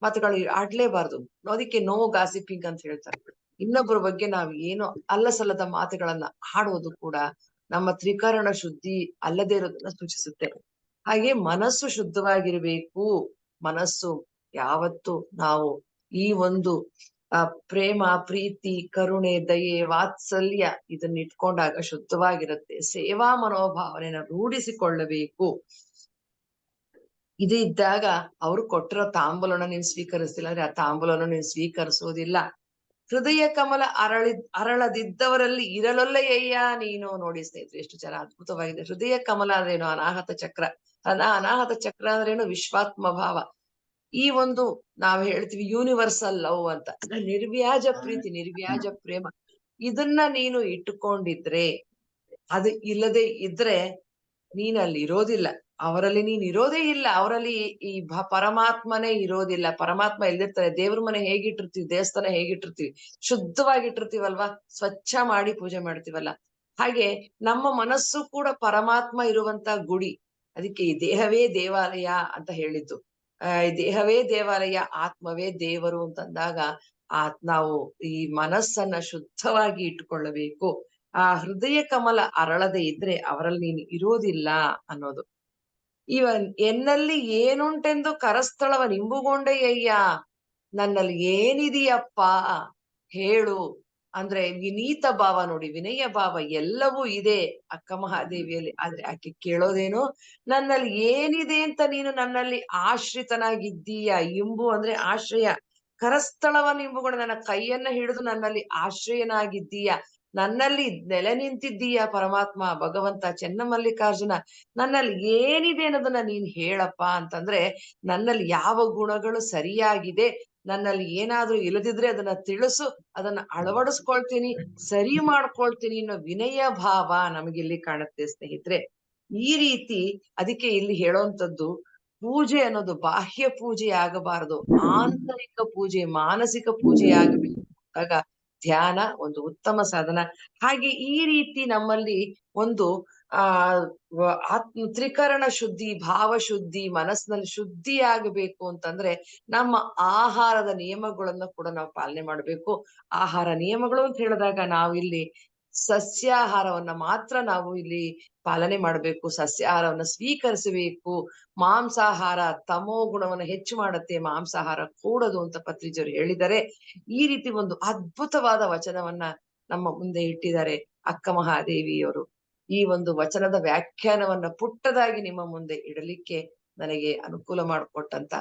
ಮಾತುಗಳು ಆಡ್ಲೇಬಾರ್ದು. ಅದಕ್ಕೆ ನೋ ಗಾಸಿಪಿಂಗ್ ಅಂತ ಹೇಳ್ತಾರೆ. ಇನ್ನೊಬ್ಬರ ಬಗ್ಗೆ ನಾವು ಏನೋ ಅಲ್ಲಸಲ್ಲದ ಮಾತುಗಳನ್ನ ಆಡುವುದು ಕೂಡ ನಮ್ಮ ತ್ರಿಕರಣ ಶುದ್ಧಿ ಅಲ್ಲದೆ ಇರೋದನ್ನ ಸೂಚಿಸುತ್ತೆ. ಹಾಗೆ ಮನಸ್ಸು ಶುದ್ಧವಾಗಿರ್ಬೇಕು. ಮನಸ್ಸು ಯಾವತ್ತು ನಾವು ಈ ಒಂದು ಪ್ರೇಮ, ಪ್ರೀತಿ, ಕರುಣೆ, ದಯೆ, ವಾತ್ಸಲ್ಯ ಇದನ್ನ ಇಟ್ಕೊಂಡಾಗ ಶುದ್ಧವಾಗಿರುತ್ತೆ. ಸೇವಾ ಮನೋಭಾವನೆಯನ್ನು ರೂಢಿಸಿಕೊಳ್ಳಬೇಕು. ಇದು ಇದ್ದಾಗ ಅವ್ರು ಕೊಟ್ಟಿರೋ ತಾಂಬೂಲನ ನೀನ್ ಸ್ವೀಕರಿಸ್ತಿಲ್ಲ ಅಂದ್ರೆ ಆ ತಾಂಬೂಲನ ನೀನ್ ಸ್ವೀಕರಿಸೋದಿಲ್ಲ. ಹೃದಯ ಕಮಲ ಅರಳದಿದ್ದವರಲ್ಲಿ ಇರಲೊಲ್ಲೆಯಯ್ಯ ನೀನು. ನೋಡಿ ಸ್ನೇಹಿತರೆ, ಎಷ್ಟು ಜನ ಅದ್ಭುತವಾಗಿದೆ. ಹೃದಯ ಕಮಲ ಅಂದ್ರೇನು? ಅನಾಹತ ಚಕ್ರ. ಅನಾಹತ ಚಕ್ರ ಅಂದ್ರೇನು? ವಿಶ್ವಾತ್ಮ ಭಾವ. ಈ ಒಂದು ನಾವ್ ಹೇಳ್ತೀವಿ ಯೂನಿವರ್ಸಲ್ ಲವ್ ಅಂತ, ನಿರ್ವ್ಯಾಜ ಪ್ರೀತಿ, ನಿರ್ವ್ಯಾಜ ಪ್ರೇಮ. ಇದನ್ನ ನೀನು ಇಟ್ಟುಕೊಂಡಿದ್ರೆ, ಅದು ಇಲ್ಲದೆ ಇದ್ರೆ ನೀನಲ್ಲಿ ಇರೋದಿಲ್ಲ. ಅವರಲ್ಲಿ ನೀನ್ ಇರೋದೇ ಇಲ್ಲ. ಅವರಲ್ಲಿ ಈ ಪರಮಾತ್ಮನೇ ಇರೋದಿಲ್ಲ. ಪರಮಾತ್ಮ ಎಲ್ಲಿರ್ತಾರೆ? ದೇವ್ರ ಮನೆ ಹೇಗಿಟ್ಟಿರ್ತೀವಿ, ದೇವಸ್ಥಾನ ಹೇಗಿಟ್ಟಿರ್ತೀವಿ? ಶುದ್ಧವಾಗಿಟ್ಟಿರ್ತೀವಲ್ವಾ? ಸ್ವಚ್ಛ ಮಾಡಿ ಪೂಜೆ ಮಾಡ್ತೀವಲ್ಲ. ಹಾಗೆ ನಮ್ಮ ಮನಸ್ಸು ಕೂಡ ಪರಮಾತ್ಮ ಇರುವಂತ ಗುಡಿ. ಅದಕ್ಕೆ ಈ ದೇಹವೇ ದೇವಾಲಯ ಅಂತ ಹೇಳಿದ್ದು. ಈ ದೇಹವೇ ದೇವಾಲಯ, ಆತ್ಮವೇ ದೇವರು ಅಂತಂದಾಗ ನಾವು ಈ ಮನಸ್ಸನ್ನ ಶುದ್ಧವಾಗಿ ಇಟ್ಟುಕೊಳ್ಳಬೇಕು. ಆ ಹೃದಯ ಕಮಲ ಅರಳದೆ ಇದ್ರೆ ಅವರಲ್ಲಿ ನೀನು ಇರೋದಿಲ್ಲ ಅನ್ನೋದು. ಎನ್ನಲ್ಲಿ ಏನುಂಟೆಂದು ಕರಸ್ಥಳವ ನಿಂಬುಗೊಂಡೆಯಯ್ಯ. ನನ್ನಲ್ಲಿ ಏನಿದೆಯಪ್ಪ ಹೇಳು ಅಂದ್ರೆ ವಿನೀತ ಭಾವ. ನೋಡಿ, ವಿನಯ ಭಾವ ಎಲ್ಲವೂ ಇದೆ ಅಕ್ಕ ಮಹಾದೇವಿಯಲ್ಲಿ. ಆದ್ರೆ ಆಕೆ ಕೇಳೋದೇನು? ನನ್ನಲ್ಲಿ ಏನಿದೆ ಅಂತ ನೀನು ನನ್ನಲ್ಲಿ ಆಶ್ರಿತನಾಗಿದ್ದೀಯ. ಇಂಬು ಅಂದ್ರೆ ಆಶ್ರಯ. ಕರಸ್ಥಳವ ನಿಂಬುಗೊಂಡ, ನನ್ನ ಕೈಯನ್ನ ಹಿಡಿದು ನನ್ನಲ್ಲಿ ಆಶ್ರಯನಾಗಿದ್ದೀಯ. ನನ್ನಲ್ಲಿ ನೆಲೆ ನಿಂತಿದ್ದೀಯ ಪರಮಾತ್ಮ, ಭಗವಂತ, ಚೆನ್ನಮಲ್ಲಿಕಾರ್ಜುನ. ನನ್ನಲ್ಲಿ ಏನಿದೆ ಅನ್ನೋದನ್ನ ನೀನ್ ಹೇಳಪ್ಪ ಅಂತಂದ್ರೆ, ನನ್ನಲ್ಲಿ ಯಾವ ಗುಣಗಳು ಸರಿಯಾಗಿದೆ, ನನ್ನಲ್ಲಿ ಏನಾದ್ರೂ ಇಲ್ಲದಿದ್ರೆ ಅದನ್ನ ತಿಳಿಸು, ಅದನ್ನ ಅಳವಡಿಸ್ಕೊಳ್ತೀನಿ, ಸರಿ ಮಾಡ್ಕೊಳ್ತೀನಿ ಅನ್ನೋ ವಿನಯ ಭಾವ ನಮಗಿಲ್ಲಿ ಕಾಣುತ್ತೆ ಸ್ನೇಹಿತರೆ. ಈ ರೀತಿ ಅದಕ್ಕೆ ಇಲ್ಲಿ ಹೇಳೋಂಥದ್ದು, ಪೂಜೆ ಅನ್ನೋದು ಬಾಹ್ಯ ಪೂಜೆ ಆಗಬಾರದು, ಆಂತರಿಕ ಪೂಜೆ, ಮಾನಸಿಕ ಪೂಜೆ ಆಗಬೇಕು. ಆಗ ಧ್ಯಾನ ಒಂದು ಉತ್ತಮ ಸಾಧನ. ಹಾಗೆ ಈ ರೀತಿ ನಮ್ಮಲ್ಲಿ ಒಂದು ತ್ರಿಕರಣ ಶುದ್ಧಿ, ಭಾವ ಶುದ್ಧಿ, ಮನಸ್ಸಿನಲ್ಲಿ ಶುದ್ಧಿ ಆಗಬೇಕು ಅಂತಂದ್ರೆ ನಮ್ಮ ಆಹಾರದ ನಿಯಮಗಳನ್ನು ಕೂಡ ನಾವು ಪಾಲನೆ ಮಾಡಬೇಕು. ಆಹಾರ ನಿಯಮಗಳು ಅಂತ ಹೇಳಿದಾಗ ನಾವಿಲ್ಲಿ ಸಸ್ಯಾಹಾರವನ್ನ ಮಾತ್ರ ನಾವು ಇಲ್ಲಿ ಪಾಲನೆ ಮಾಡಬೇಕು. ಸಸ್ಯಾಹಾರವನ್ನ ಸ್ವೀಕರಿಸಬೇಕು. ಮಾಂಸಾಹಾರ ತಮೋ ಗುಣವನ್ನು ಹೆಚ್ಚು ಮಾಡುತ್ತೆ, ಮಾಂಸಾಹಾರ ಕೂಡದು ಅಂತ ಪತ್ರಿಜರು ಹೇಳಿದ್ದಾರೆ. ಈ ರೀತಿ ಒಂದು ಅದ್ಭುತವಾದ ವಚನವನ್ನ ನಮ್ಮ ಮುಂದೆ ಇಟ್ಟಿದ್ದಾರೆ ಅಕ್ಕ ಮಹಾದೇವಿಯವರು. ಈ ಒಂದು ವಚನದ ವ್ಯಾಖ್ಯಾನವನ್ನ ಪುಟ್ಟದಾಗಿ ನಿಮ್ಮ ಮುಂದೆ ಇಡಲಿಕ್ಕೆ ನನಗೆ ಅನುಕೂಲ ಮಾಡಿಕೊಟ್ಟಂತ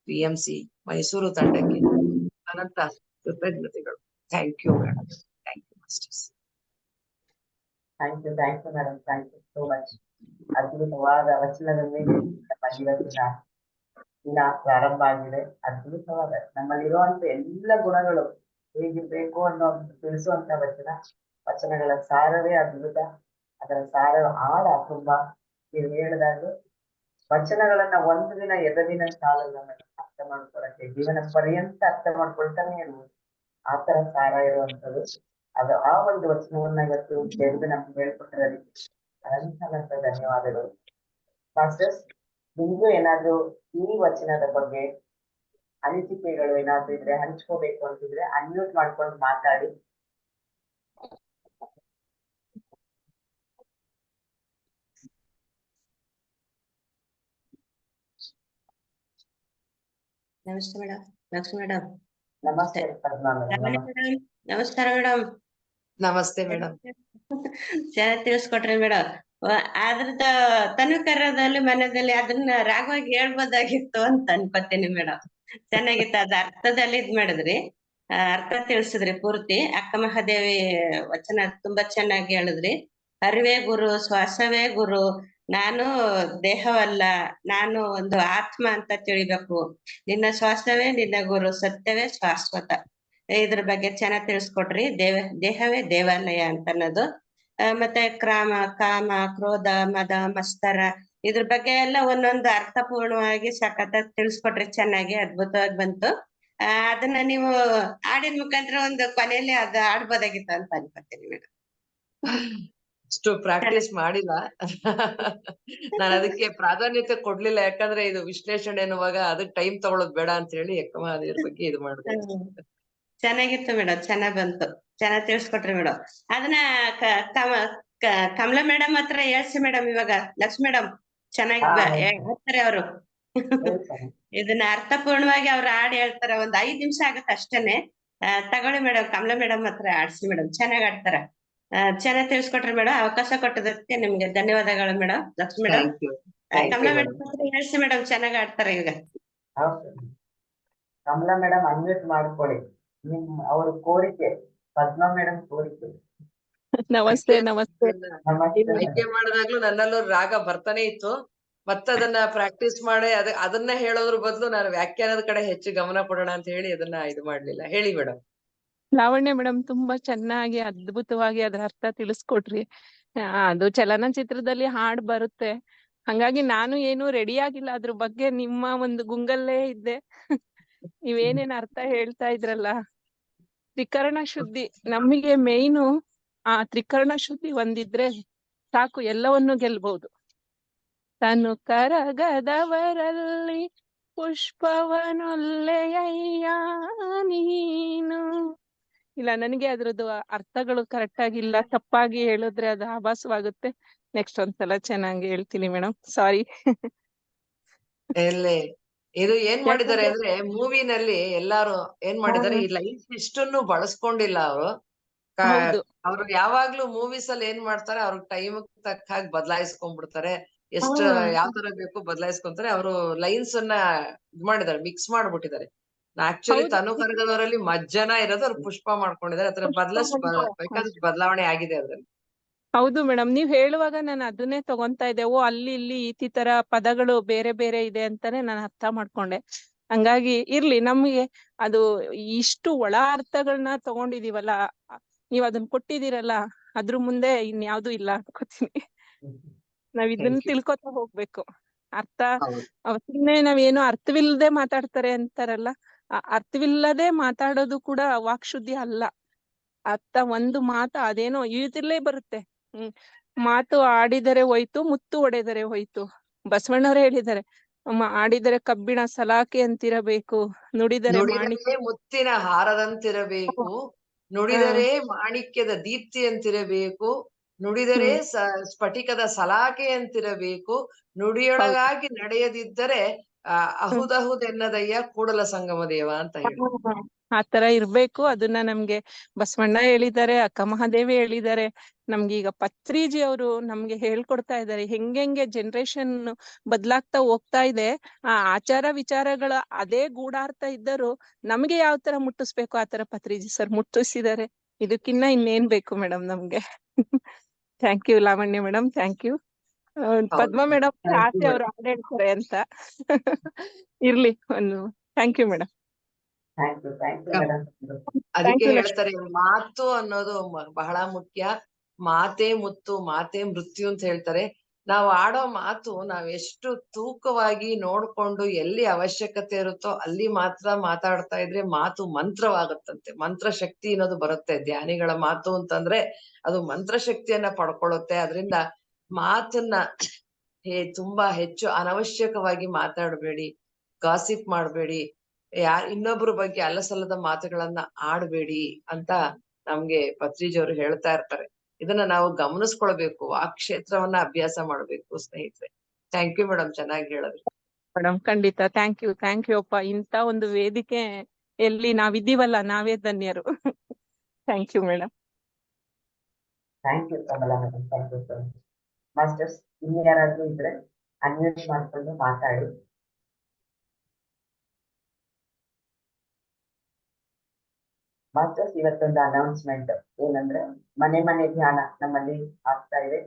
PMC ಮೈಸೂರು ತಂಡಕ್ಕೆ ಅನಂತ ಕೃತಜ್ಞತೆಗಳು. Thank you madam. Thank you masters. Thank you madam. Thank you so much. ಅದ್ಭುತವಾದ ವಚನದೊಂದಿಗೆ ನಮ್ಮ ಇವತ್ತಿನ ದಿನ ಪ್ರಾರಂಭ ಆಗಿದೆ. ಅದ್ಭುತವಾದ ನಮ್ಮಲ್ಲಿರುವಂತ ಎಲ್ಲ ಗುಣಗಳು ಹೇಗಿರ್ಬೇಕು ಅನ್ನೋ ತಿಳಿಸುವಂತ ವಚನಗಳ ಸಾರವೇ ಅದ್ಭುತ. ಅದರ ಸಾರ ಆಳ ತುಂಬಾ. ನೀವು ಹೇಳಿದಾಗ ವಚನಗಳನ್ನ ಒಂದು ದಿನ 2 ದಿನ ಸಾಲಲ್ಲ ಅರ್ಥ ಮಾಡ್ಕೊಳಕ್ಕೆ, ಜೀವನ ಪರ್ಯಂತ ಅರ್ಥ ಮಾಡ್ಕೊಳ್ತಾನೆ ಇರ್ಬೋದು. ಆ ತರ ಸಾರ ಇರುವಂತದ್ದು ಅದು. ಆ ಒಂದು ವಚನವನ್ನ ಇವತ್ತು ತೆಗೆದು ನಮ್ಗೆ ಹೇಳ್ಕೊಟ್ಟಿರೋದಕ್ಕೆ ಅನಂತ ಧನ್ಯವಾದಗಳು. ಮಾಸ್ಟರ್ಸ್, ನಿಮ್ಗೂ ಏನಾದ್ರು ಈ ವಚನದ ಬಗ್ಗೆ ಅನಿಸಿಕೆಗಳು ಏನಾದ್ರು ಇದ್ರೆ ಹಂಚ್ಕೋಬೇಕು ಅಂತಿದ್ರೆ ಅನ್ಮ್ಯೂಟ್ ಮಾಡ್ಕೊಂಡು ಮಾತಾಡಿ. ನಮಸ್ತೆ ಮೇಡಮ್. ಲಕ್ಷ್ಮಿ ಮೇಡಮ್. ನಮಸ್ತೆ ಪದ್ಮಾ ಮೇಡಮ್. ನಮಸ್ತೆ. ನಮಸ್ಕಾರ ಮೇಡಮ್. ನಮಸ್ತೆ ಮೇಡಮ್. ಚೆನ್ನಾಗಿ ತಿಳಿಸ್ಕೊಟ್ರಿ ಮೇಡಮ್. ಅದ್ರದ ತನುಕರದಲ್ಲಿ ಮನದಲ್ಲಿ ಅದನ್ನ ರಾಗವಾಗಿ ಹೇಳ್ಬೋದಾಗಿತ್ತು ಅಂತ ಅನ್ಕೋತೀನಿ ಮೇಡಮ್. ಚೆನ್ನಾಗಿತ್ತು, ಅದ ಅರ್ಥದಲ್ಲಿ ಇದ್ ಮಾಡಿದ್ರಿ, ಅರ್ಥ ತಿಳಿಸಿದ್ರಿ ಪೂರ್ತಿ. ಅಕ್ಕ ಮಹಾದೇವಿ ವಚನ ತುಂಬಾ ಚೆನ್ನಾಗಿ ಹೇಳಿದ್ರಿ. ಅರಿವೇ ಗುರು, ಶ್ವಾಸವೇ ಗುರು, ನಾನು ದೇಹವಲ್ಲ, ನಾನು ಒಂದು ಆತ್ಮ ಅಂತ ತಿಳಿಬೇಕು, ನಿನ್ನ ಶ್ವಾಸವೇ ನಿನ್ನ ಗುರು, ಸತ್ಯವೇ ಶಾಶ್ವತ. ಇದ್ರ ಬಗ್ಗೆ ಚೆನ್ನಾಗಿ ತಿಳಿಸ್ಕೊಟ್ರಿ. ದೇಹವೇ ದೇವಾಲಯ ಅಂತ ಅನ್ನೋದು. ಮತ್ತೆ ಕಾಮ, ಕ್ರೋಧ, ಮದ, ಮತ್ಸರ ಇದ್ರ ಬಗ್ಗೆ ಎಲ್ಲ ಒಂದೊಂದು ಅರ್ಥಪೂರ್ಣವಾಗಿ ಸಖತ್ತಾಗಿ ತಿಳಿಸ್ಕೊಟ್ರಿ. ಚೆನ್ನಾಗಿ ಅದ್ಭುತವಾಗಿ ಬಂತು. ಅದನ್ನ ನೀವು ಹಾಡಿನ ಮುಖಾಂತರ ಒಂದು ಕೊನೆಯಲ್ಲಿ ಅದು ಆಡ್ಬೋದಾಗಿತ್ತು ಅಂತ ಅನ್ಕೊತೀನಿ ಮೇಡಮ್. ಅಷ್ಟು ಪ್ರಾಕ್ಟೀಸ್ ಮಾಡಿಲ್ಲ. ನಾನು ಅದಕ್ಕೆ ಪ್ರಾಧಾನ್ಯತೆ ಕೊಡ್ಲಿಲ್ಲ, ಯಾಕಂದ್ರೆ ಇದು ವಿಶ್ಲೇಷಣೆ ಎನ್ನುವಾಗ ಅದಕ್ಕೆ ಟೈಮ್ ತಗೊಳ್ಳೋದು ಬೇಡ ಅಂತ ಹೇಳಿ ಅದ್ರ ಬಗ್ಗೆ ಇದು ಮಾಡಿದೆ. ಚೆನ್ನಾಗಿತ್ತು ಮೇಡಮ್, ಚೆನ್ನಾಗ್ ಬಂತು, ಚೆನ್ನಾಗ್ ತಿಳಿಸ್ಕೊಟ್ರಿ ಮೇಡಮ್. ಅದನ್ನ ಕಮಲಾ ಮೇಡಮ್ ಹತ್ರ ಹೇಳ್ಸಿ ಮೇಡಮ್. ಇವಾಗ ಲಕ್ಷ್ಮಿ ಮೇಡಮ್ ಚೆನ್ನಾಗಿ ಹೇಳ್ತಾರೆ ಅವರು. ಇದನ್ನ ಅರ್ಥಪೂರ್ಣವಾಗಿ ಅವ್ರು ಹಾಡು ಹೇಳ್ತಾರ. ಒಂದ್ 5 ನಿಮಿಷ ಆಗತ್ತೆ ಅಷ್ಟೇನೆ. ತಗೊಳ್ಳಿ ಮೇಡಮ್, ಕಮಲಾ ಮೇಡಮ್ ಹತ್ರ ಆಡ್ಸಿ ಮೇಡಮ್, ಚೆನ್ನಾಗ್ ಆಡ್ತಾರ. ಚೆನ್ನಾಗ್ ತಿಳಿಸ್ಕೊಟ್ರಿ ಮೇಡಮ್. ಅವಕಾಶ ಕೊಟ್ಟದಕ್ಕೆ ನಿಮ್ಗೆ ಧನ್ಯವಾದಗಳು madam. Lakshmi madam, Kamala madam ಹತ್ರ ಹೇಳ್ಸಿ ಮೇಡಮ್, ಚೆನ್ನಾಗ್ ಆಡ್ತಾರೆ ಈಗ. ಕಮಲಾ ಮೇಡಮ್ ಅನ್ಮ್ಯೂಟ್ ಮಾಡ್ಕೊಳ್ಳಿ. ಅವ್ರ ಕೋರಿಕೆ, ಪದ್ಮಾ ಮೇಡಮ್ ಕೋರಿಕೆ. ನಮಸ್ತೆ. ನಮಸ್ತೆ. ಆಯ್ಕೆ ಮಾಡಿದಾಗ್ಲೂ ನನ್ನಲ್ಲೂ ರಾಗ ಬರ್ತಾನೆ ಇತ್ತು. ಮತ್ತದನ್ನ ಪ್ರಾಕ್ಟೀಸ್ ಮಾಡಿ ಅದನ್ನ ಹೇಳೋದ್ರ ಬದಲು ನಾನು ವ್ಯಾಖ್ಯಾನದ ಕಡೆ ಹೆಚ್ಚು ಗಮನ ಕೊಡೋಣ ಅಂತ ಹೇಳಿ ಅದನ್ನ ಇದು ಮಾಡ್ಲಿಲ್ಲ. ಹೇಳಿ ಮೇಡಮ್. ಲಾವಣ್ಯ ಮೇಡಮ್ ತುಂಬಾ ಚೆನ್ನಾಗಿ ಅದ್ಭುತವಾಗಿ ಅದ್ರ ಅರ್ಥ ತಿಳಿಸ್ಕೊಟ್ರಿ. ಅದು ಚಲನಚಿತ್ರದಲ್ಲಿ ಹಾಡ್ ಬರುತ್ತೆ, ಹಂಗಾಗಿ ನಾನು ಏನು ರೆಡಿ ಆಗಿಲ್ಲ. ಅದ್ರ ಬಗ್ಗೆ ನಿಮ್ಮ ಒಂದು ಗುಂಗಲ್ಲೇ ಇದ್ದೆ. ನೀವೇನೇನ್ ಅರ್ಥ ಹೇಳ್ತಾ ಇದ್ರಲ್ಲ, ತ್ರಿಕರಣ ಶುದ್ಧಿ ನಮಗೆ ಮೇಯ್ನು. ಆ ತ್ರಿಕರಣ ಶುದ್ಧಿ ಒಂದಿದ್ರೆ ಸಾಕು, ಎಲ್ಲವನ್ನೂ ಗೆಲ್ಬಹುದು. ತನು ಕರಗದವರಲ್ಲಿ ಪುಷ್ಪವನೊಲ್ಲೆಯಯ್ಯ ನೀನು. ಇಲ್ಲ, ನನಗೆ ಅದ್ರದ್ದು ಅರ್ಥಗಳು ಕರೆಕ್ಟ್ ಆಗಿಲ್ಲ, ತಪ್ಪಾಗಿ ಹೇಳಿದ್ರೆ ಅದು ಆಭಾಸವಾಗುತ್ತೆ. ನೆಕ್ಸ್ಟ್ ಒಂದ್ಸಲ ಚೆನ್ನಾಗಿ ಹೇಳ್ತೀನಿ ಮೇಡಮ್, ಸಾರಿ. ಇಲ್ಲಿ ಇದು ಏನ್ ಮಾಡಿದ್ದಾರೆ ಅಂದ್ರೆ, ಮೂವಿನಲ್ಲಿ ಎಲ್ಲಾರು ಏನ್ ಮಾಡಿದ್ದಾರೆ, ಈ ಲೈನ್ಸ್ ಇಷ್ಟನ್ನು ಬಳಸ್ಕೊಂಡಿಲ್ಲ ಅವರು. ಅವ್ರು ಯಾವಾಗ್ಲೂ ಮೂವೀಸ್ ಅಲ್ಲಿ ಏನ್ ಮಾಡ್ತಾರೆ, ಅವ್ರ ಟೈಮ್ ತಕ್ಕ ಹಾಗೆ ಬದಲಾಯಿಸ್ಕೊಂಡ್ಬಿಡ್ತಾರೆ. ಎಷ್ಟು ಯಾವ ತರ ಬೇಕು ಬದಲಾಯಿಸ್ಕೊಂತಾರೆ. ಅವರು ಲೈನ್ಸ್ ಅನ್ನ ಇದ್ ಮಾಡಿದ್ದಾರೆ, ಮಿಕ್ಸ್ ಮಾಡ್ಬಿಟ್ಟಿದ್ದಾರೆ. ಆಕ್ಚುಲಿ ತನುಕರಗದವರಲ್ಲಿ ಮಜ್ಜನ ಇರೋದು, ಅವ್ರು ಪುಷ್ಪ ಮಾಡ್ಕೊಂಡಿದ್ದಾರೆ. ಅದ್ರ ಬೇಕಾದಷ್ಟು ಬದಲಾವಣೆ ಆಗಿದೆ ಅದ್ರಲ್ಲಿ. ಹೌದು ಮೇಡಮ್, ನೀವ್ ಹೇಳುವಾಗ ನಾನು ಅದನ್ನೇ ತಗೊಂತಾ ಇದ್ದೆ. ಓ, ಅಲ್ಲಿ ಇಲ್ಲಿ ಈ ತರ ಪದಗಳು ಬೇರೆ ಬೇರೆ ಇದೆ ಅಂತಾನೆ ನಾನು ಅರ್ಥ ಮಾಡ್ಕೊಂಡೆ. ಹಂಗಾಗಿ ಇರ್ಲಿ, ನಮ್ಗೆ ಅದು ಇಷ್ಟು ಒಳ ಅರ್ಥಗಳನ್ನ ತಗೊಂಡಿದೀವಲ್ಲ, ನೀವ್ ಅದನ್ನ ಕೊಟ್ಟಿದೀರಲ್ಲ, ಅದ್ರ ಮುಂದೆ ಇನ್ಯಾವ್ದು ಇಲ್ಲ ಅನ್ಕೋತೀನಿ. ನಾವ್ ಇದನ್ನ ತಿಳ್ಕೊತಾ ಹೋಗ್ಬೇಕು. ಅರ್ಥ ಸುಮ್ನೆ ನಾವೇನು ಅರ್ಥವಿಲ್ಲದೆ ಮಾತಾಡ್ತಾರೆ ಅಂತಾರಲ್ಲ, ಅರ್ಥವಿಲ್ಲದೆ ಮಾತಾಡೋದು ಕೂಡ ವಾಕ್ಶುದ್ಧಿ ಅಲ್ಲ. ಅರ್ಥ ಒಂದು ಮಾತು ಅದೇನೋ ಈತಿರ್ಲೇ ಬರುತ್ತೆ. ಮಾತು ಆಡಿದರೆ ಹೋಯ್ತು, ಮುತ್ತು ಒಡೆದರೆ ಹೋಯ್ತು. ಬಸವಣ್ಣವ್ರು ಹೇಳಿದ್ದಾರೆ, ಆಡಿದರೆ ಕಬ್ಬಿಣ ಸಲಾಕೆ ಅಂತಿರಬೇಕು, ನುಡಿದರೆ ಮುತ್ತಿನ ಹಾರದಂತಿರಬೇಕು, ನುಡಿದರೆ ಮಾಣಿಕ್ಯದ ದೀಪ್ತಿ ಅಂತಿರಬೇಕು, ನುಡಿದರೆ ಸ್ಫಟಿಕದ ಸಲಾಕೆ ಅಂತಿರಬೇಕು, ನುಡಿಯೊಳಗಾಗಿ ನಡೆಯದಿದ್ದರೆ ಅಹುದಹುದೆನ್ನದಯ್ಯ ಕೂಡಲ ಸಂಗಮ ದೇವ ಅಂತ ಹೇಳಿ. ಆತರ ಇರ್ಬೇಕು. ಅದನ್ನ ನಮ್ಗೆ ಬಸವಣ್ಣ ಹೇಳಿದ್ದಾರೆ, ಅಕ್ಕ ಮಹಾದೇವಿ ಹೇಳಿದ್ದಾರೆ. ನಮ್ಗೆ ಈಗ ಪತ್ರಿಜಿ ಅವರು ನಮ್ಗೆ ಹೇಳ್ಕೊಡ್ತಾ ಇದ್ದಾರೆ. ಹೆಂಗೆ ಜನರೇಷನ್ ಬದ್ಲಾಗ್ತಾ ಹೋಗ್ತಾ ಇದೆ, ಆ ಆಚಾರ ವಿಚಾರಗಳ ಅದೇ ಗೂಢಾರ್ಥ ಇದ್ದರು ನಮ್ಗೆ ಯಾವ ತರ ಮುಟ್ಟಿಸ್ಬೇಕು ಆ ತರ ಪತ್ರಿಜಿ ಸರ್ ಮುಟ್ಟಿಸಿದ್ದಾರೆ. ಇದಕ್ಕಿನ್ನ ಇನ್ನೇನ್ ಬೇಕು ಮೇಡಮ್ ನಮ್ಗೆ. Thank you Lavanya madam, thank you. Padma madam ಆಸೆ ಅವ್ರು ಹಾಡು ಹೇಳ್ತಾರೆ ಅಂತ. ಇರ್ಲಿ, ಒಂದು ಥ್ಯಾಂಕ್ ಯು ಮೇಡಮ್. ಅದಕ್ಕೆ ಹೇಳ್ತಾರೆ, ಮಾತು ಅನ್ನೋದು ಬಹಳ ಮುಖ್ಯ. ಮಾತೇ ಮುತ್ತು, ಮಾತೇ ಮೃತ್ಯು ಅಂತ ಹೇಳ್ತಾರೆ. ನಾವು ಆಡೋ ಮಾತು ನಾವ್ ಎಷ್ಟು ತೂಕವಾಗಿ ನೋಡ್ಕೊಂಡು ಎಲ್ಲಿ ಅವಶ್ಯಕತೆ ಇರುತ್ತೋ ಅಲ್ಲಿ ಮಾತ್ರ ಮಾತಾಡ್ತಾ ಇದ್ರೆ ಮಾತು ಮಂತ್ರವಾಗುತ್ತಂತೆ. ಮಂತ್ರ ಶಕ್ತಿ ಅನ್ನೋದು ಬರುತ್ತೆ. ಧ್ಯಾನಿಗಳ ಮಾತು ಅಂತಂದ್ರೆ ಅದು ಮಂತ್ರ ಶಕ್ತಿಯನ್ನ ಪಡ್ಕೊಳ್ಳುತ್ತೆ. ಅದರಿಂದ ಮಾತನ್ನ ತುಂಬಾ ಹೆಚ್ಚು ಅನವಶ್ಯಕವಾಗಿ ಮಾತಾಡಬೇಡಿ, ಗಾಸಿಪ್ ಮಾಡ್ಬೇಡಿ, ಇನ್ನೊಬ್ರ ಬಗ್ಗೆ ಅಲ್ಲಸಲ್ಲದ ಮಾತುಗಳನ್ನ ಆಡ್ಬೇಡಿ ಅಂತ ನಮ್ಗೆ ಪತ್ರಿಜಿ ಅವರು ಹೇಳ್ತಾ ಇರ್ತಾರೆ. ಇದನ್ನ ನಾವು ಗಮನಿಸ್ಕೊಳ್ಬೇಕು, ಆ ಕ್ಷೇತ್ರವನ್ನ ಅಭ್ಯಾಸ ಮಾಡ್ಬೇಕು ಸ್ನೇಹಿತರೆ. ಥ್ಯಾಂಕ್ ಯು ಮೇಡಮ್, ಚೆನ್ನಾಗಿ ಹೇಳಿದ್ರಿ. ಮೇಡಮ್ ಖಂಡಿತ ಥ್ಯಾಂಕ್ ಯು ಅಪ್ಪ. ಇಂಥ ಒಂದು ವೇದಿಕೆ ಎಲ್ಲಿ ನಾವಿದ್ದೀವಲ್ಲ ನಾವೇ ಧನ್ಯರು. Thank you madam. Thank you Kamala madam, thank you so much. Masters ಇನ್ನು ಯಾರಾದ್ರೂ ಇದ್ರೆ ಅನ್ಮ್ಯೂಟ್ ಮಾಡ್ಕೊಂಡು ಮಾತಾಡಿ. ಮಾಸ್ಟರ್ಸ್ ಇವತ್ತೊಂದು ಅನೌನ್ಸ್ಮೆಂಟ್ ಏನಂದ್ರೆ ಮನೆ ಮನೆ ಧ್ಯಾನ ನಮ್ಮಲ್ಲಿ ಆಗ್ತಾ ಇದೆ.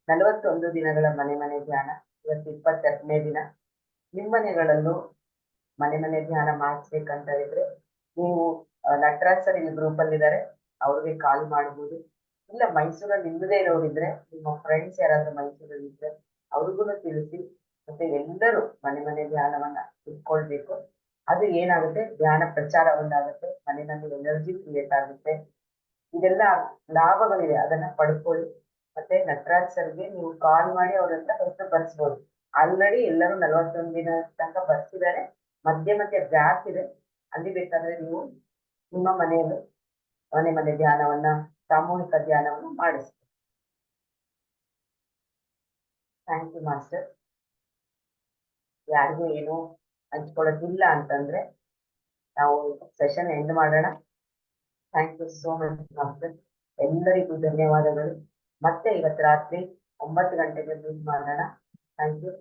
41 ದಿನಗಳ ಮನೆ ಮನೆ ಧ್ಯಾನ. ಇವತ್ತು 22ನೇ ದಿನ. ನಿಮ್ಮ ಮನೆಗಳಲ್ಲೂ ಮನೆ ಮನೆ ಧ್ಯಾನ ಮಾಡಿಸ್ಬೇಕಂತ ಇದ್ರೆ ನೀವು ನಟರಾಜ್ ಸರ್ ಇಲ್ಲಿ ಗ್ರೂಪ್ ಅಲ್ಲಿ ಇದ್ದಾರೆ, ಅವ್ರಿಗೆ ಕಾಲ್ ಮಾಡ್ಬೋದು. ಇಲ್ಲ ಮೈಸೂರಲ್ಲಿ ನಿಮ್ಮದೇ ಇರೋರಿದ್ರೆ ನಿಮ್ಮ ಫ್ರೆಂಡ್ಸ್ ಯಾರಾದ್ರೂ ಮೈಸೂರಲ್ಲಿ ಇದ್ರೆ ಅವ್ರಿಗೂ ತಿಳಿಸಿ. ಮತ್ತೆ ಎಲ್ಲರೂ ಮನೆ ಮನೆ ಧ್ಯಾನವನ್ನ ಇಟ್ಕೊಳ್ಬೇಕು. ಅದು ಏನಾಗುತ್ತೆ, ಧ್ಯಾನ ಪ್ರಚಾರ ಒಂದಾಗುತ್ತೆ, ಮನೆಯಲ್ಲಿ ಎನರ್ಜಿ ಕ್ರಿಯೇಟ್ ಆಗುತ್ತೆ. ಇದೆಲ್ಲ ಲಾಭಗಳಿದೆ, ಅದನ್ನ ಪಡ್ಕೊಳ್ಳಿ. ಮತ್ತೆ ನಟರಾಜ್ ಸರ್ಗೆ ನೀವು ಕಾಲ್ ಮಾಡಿ ಅವ್ರ ಹತ್ರ ಹೊತ್ತು ಬರ್ಸ್ಬೋದು. ಆಲ್ರೆಡಿ ಎಲ್ಲರೂ 41 ದಿನ ತನಕ ಬರ್ಸಿದ್ದಾರೆ. ಮಧ್ಯೆ ಗ್ಯಾಪ್ ಇದೆ, ಅಲ್ಲಿ ಬೇಕಾದ್ರೆ ನೀವು ನಿಮ್ಮ ಮನೆಯಲ್ಲಿ ಮನೆ ಮನೆ ಧ್ಯಾನವನ್ನ, ಸಾಮೂಹಿಕ ಧ್ಯಾನವನ್ನು ಮಾಡಿಸ್ತೀವಿ. Thank you master. ಯಾರಿಗೂ ಏನು ಹಂಚ್ಕೊಳ್ಳೋದಿಲ್ಲ ಅಂತಂದ್ರೆ ನಾವು ಸೆಷನ್ ಎಂಡ್ ಮಾಡೋಣ. Thank you so much master. ಎಲ್ಲರಿಗೂ ಧನ್ಯವಾದಗಳು. ಮತ್ತೆ ಇವತ್ತು ರಾತ್ರಿ 9 ಗಂಟೆಗೆ ಮೀಟ್ ಮಾಡೋಣ. Thank you.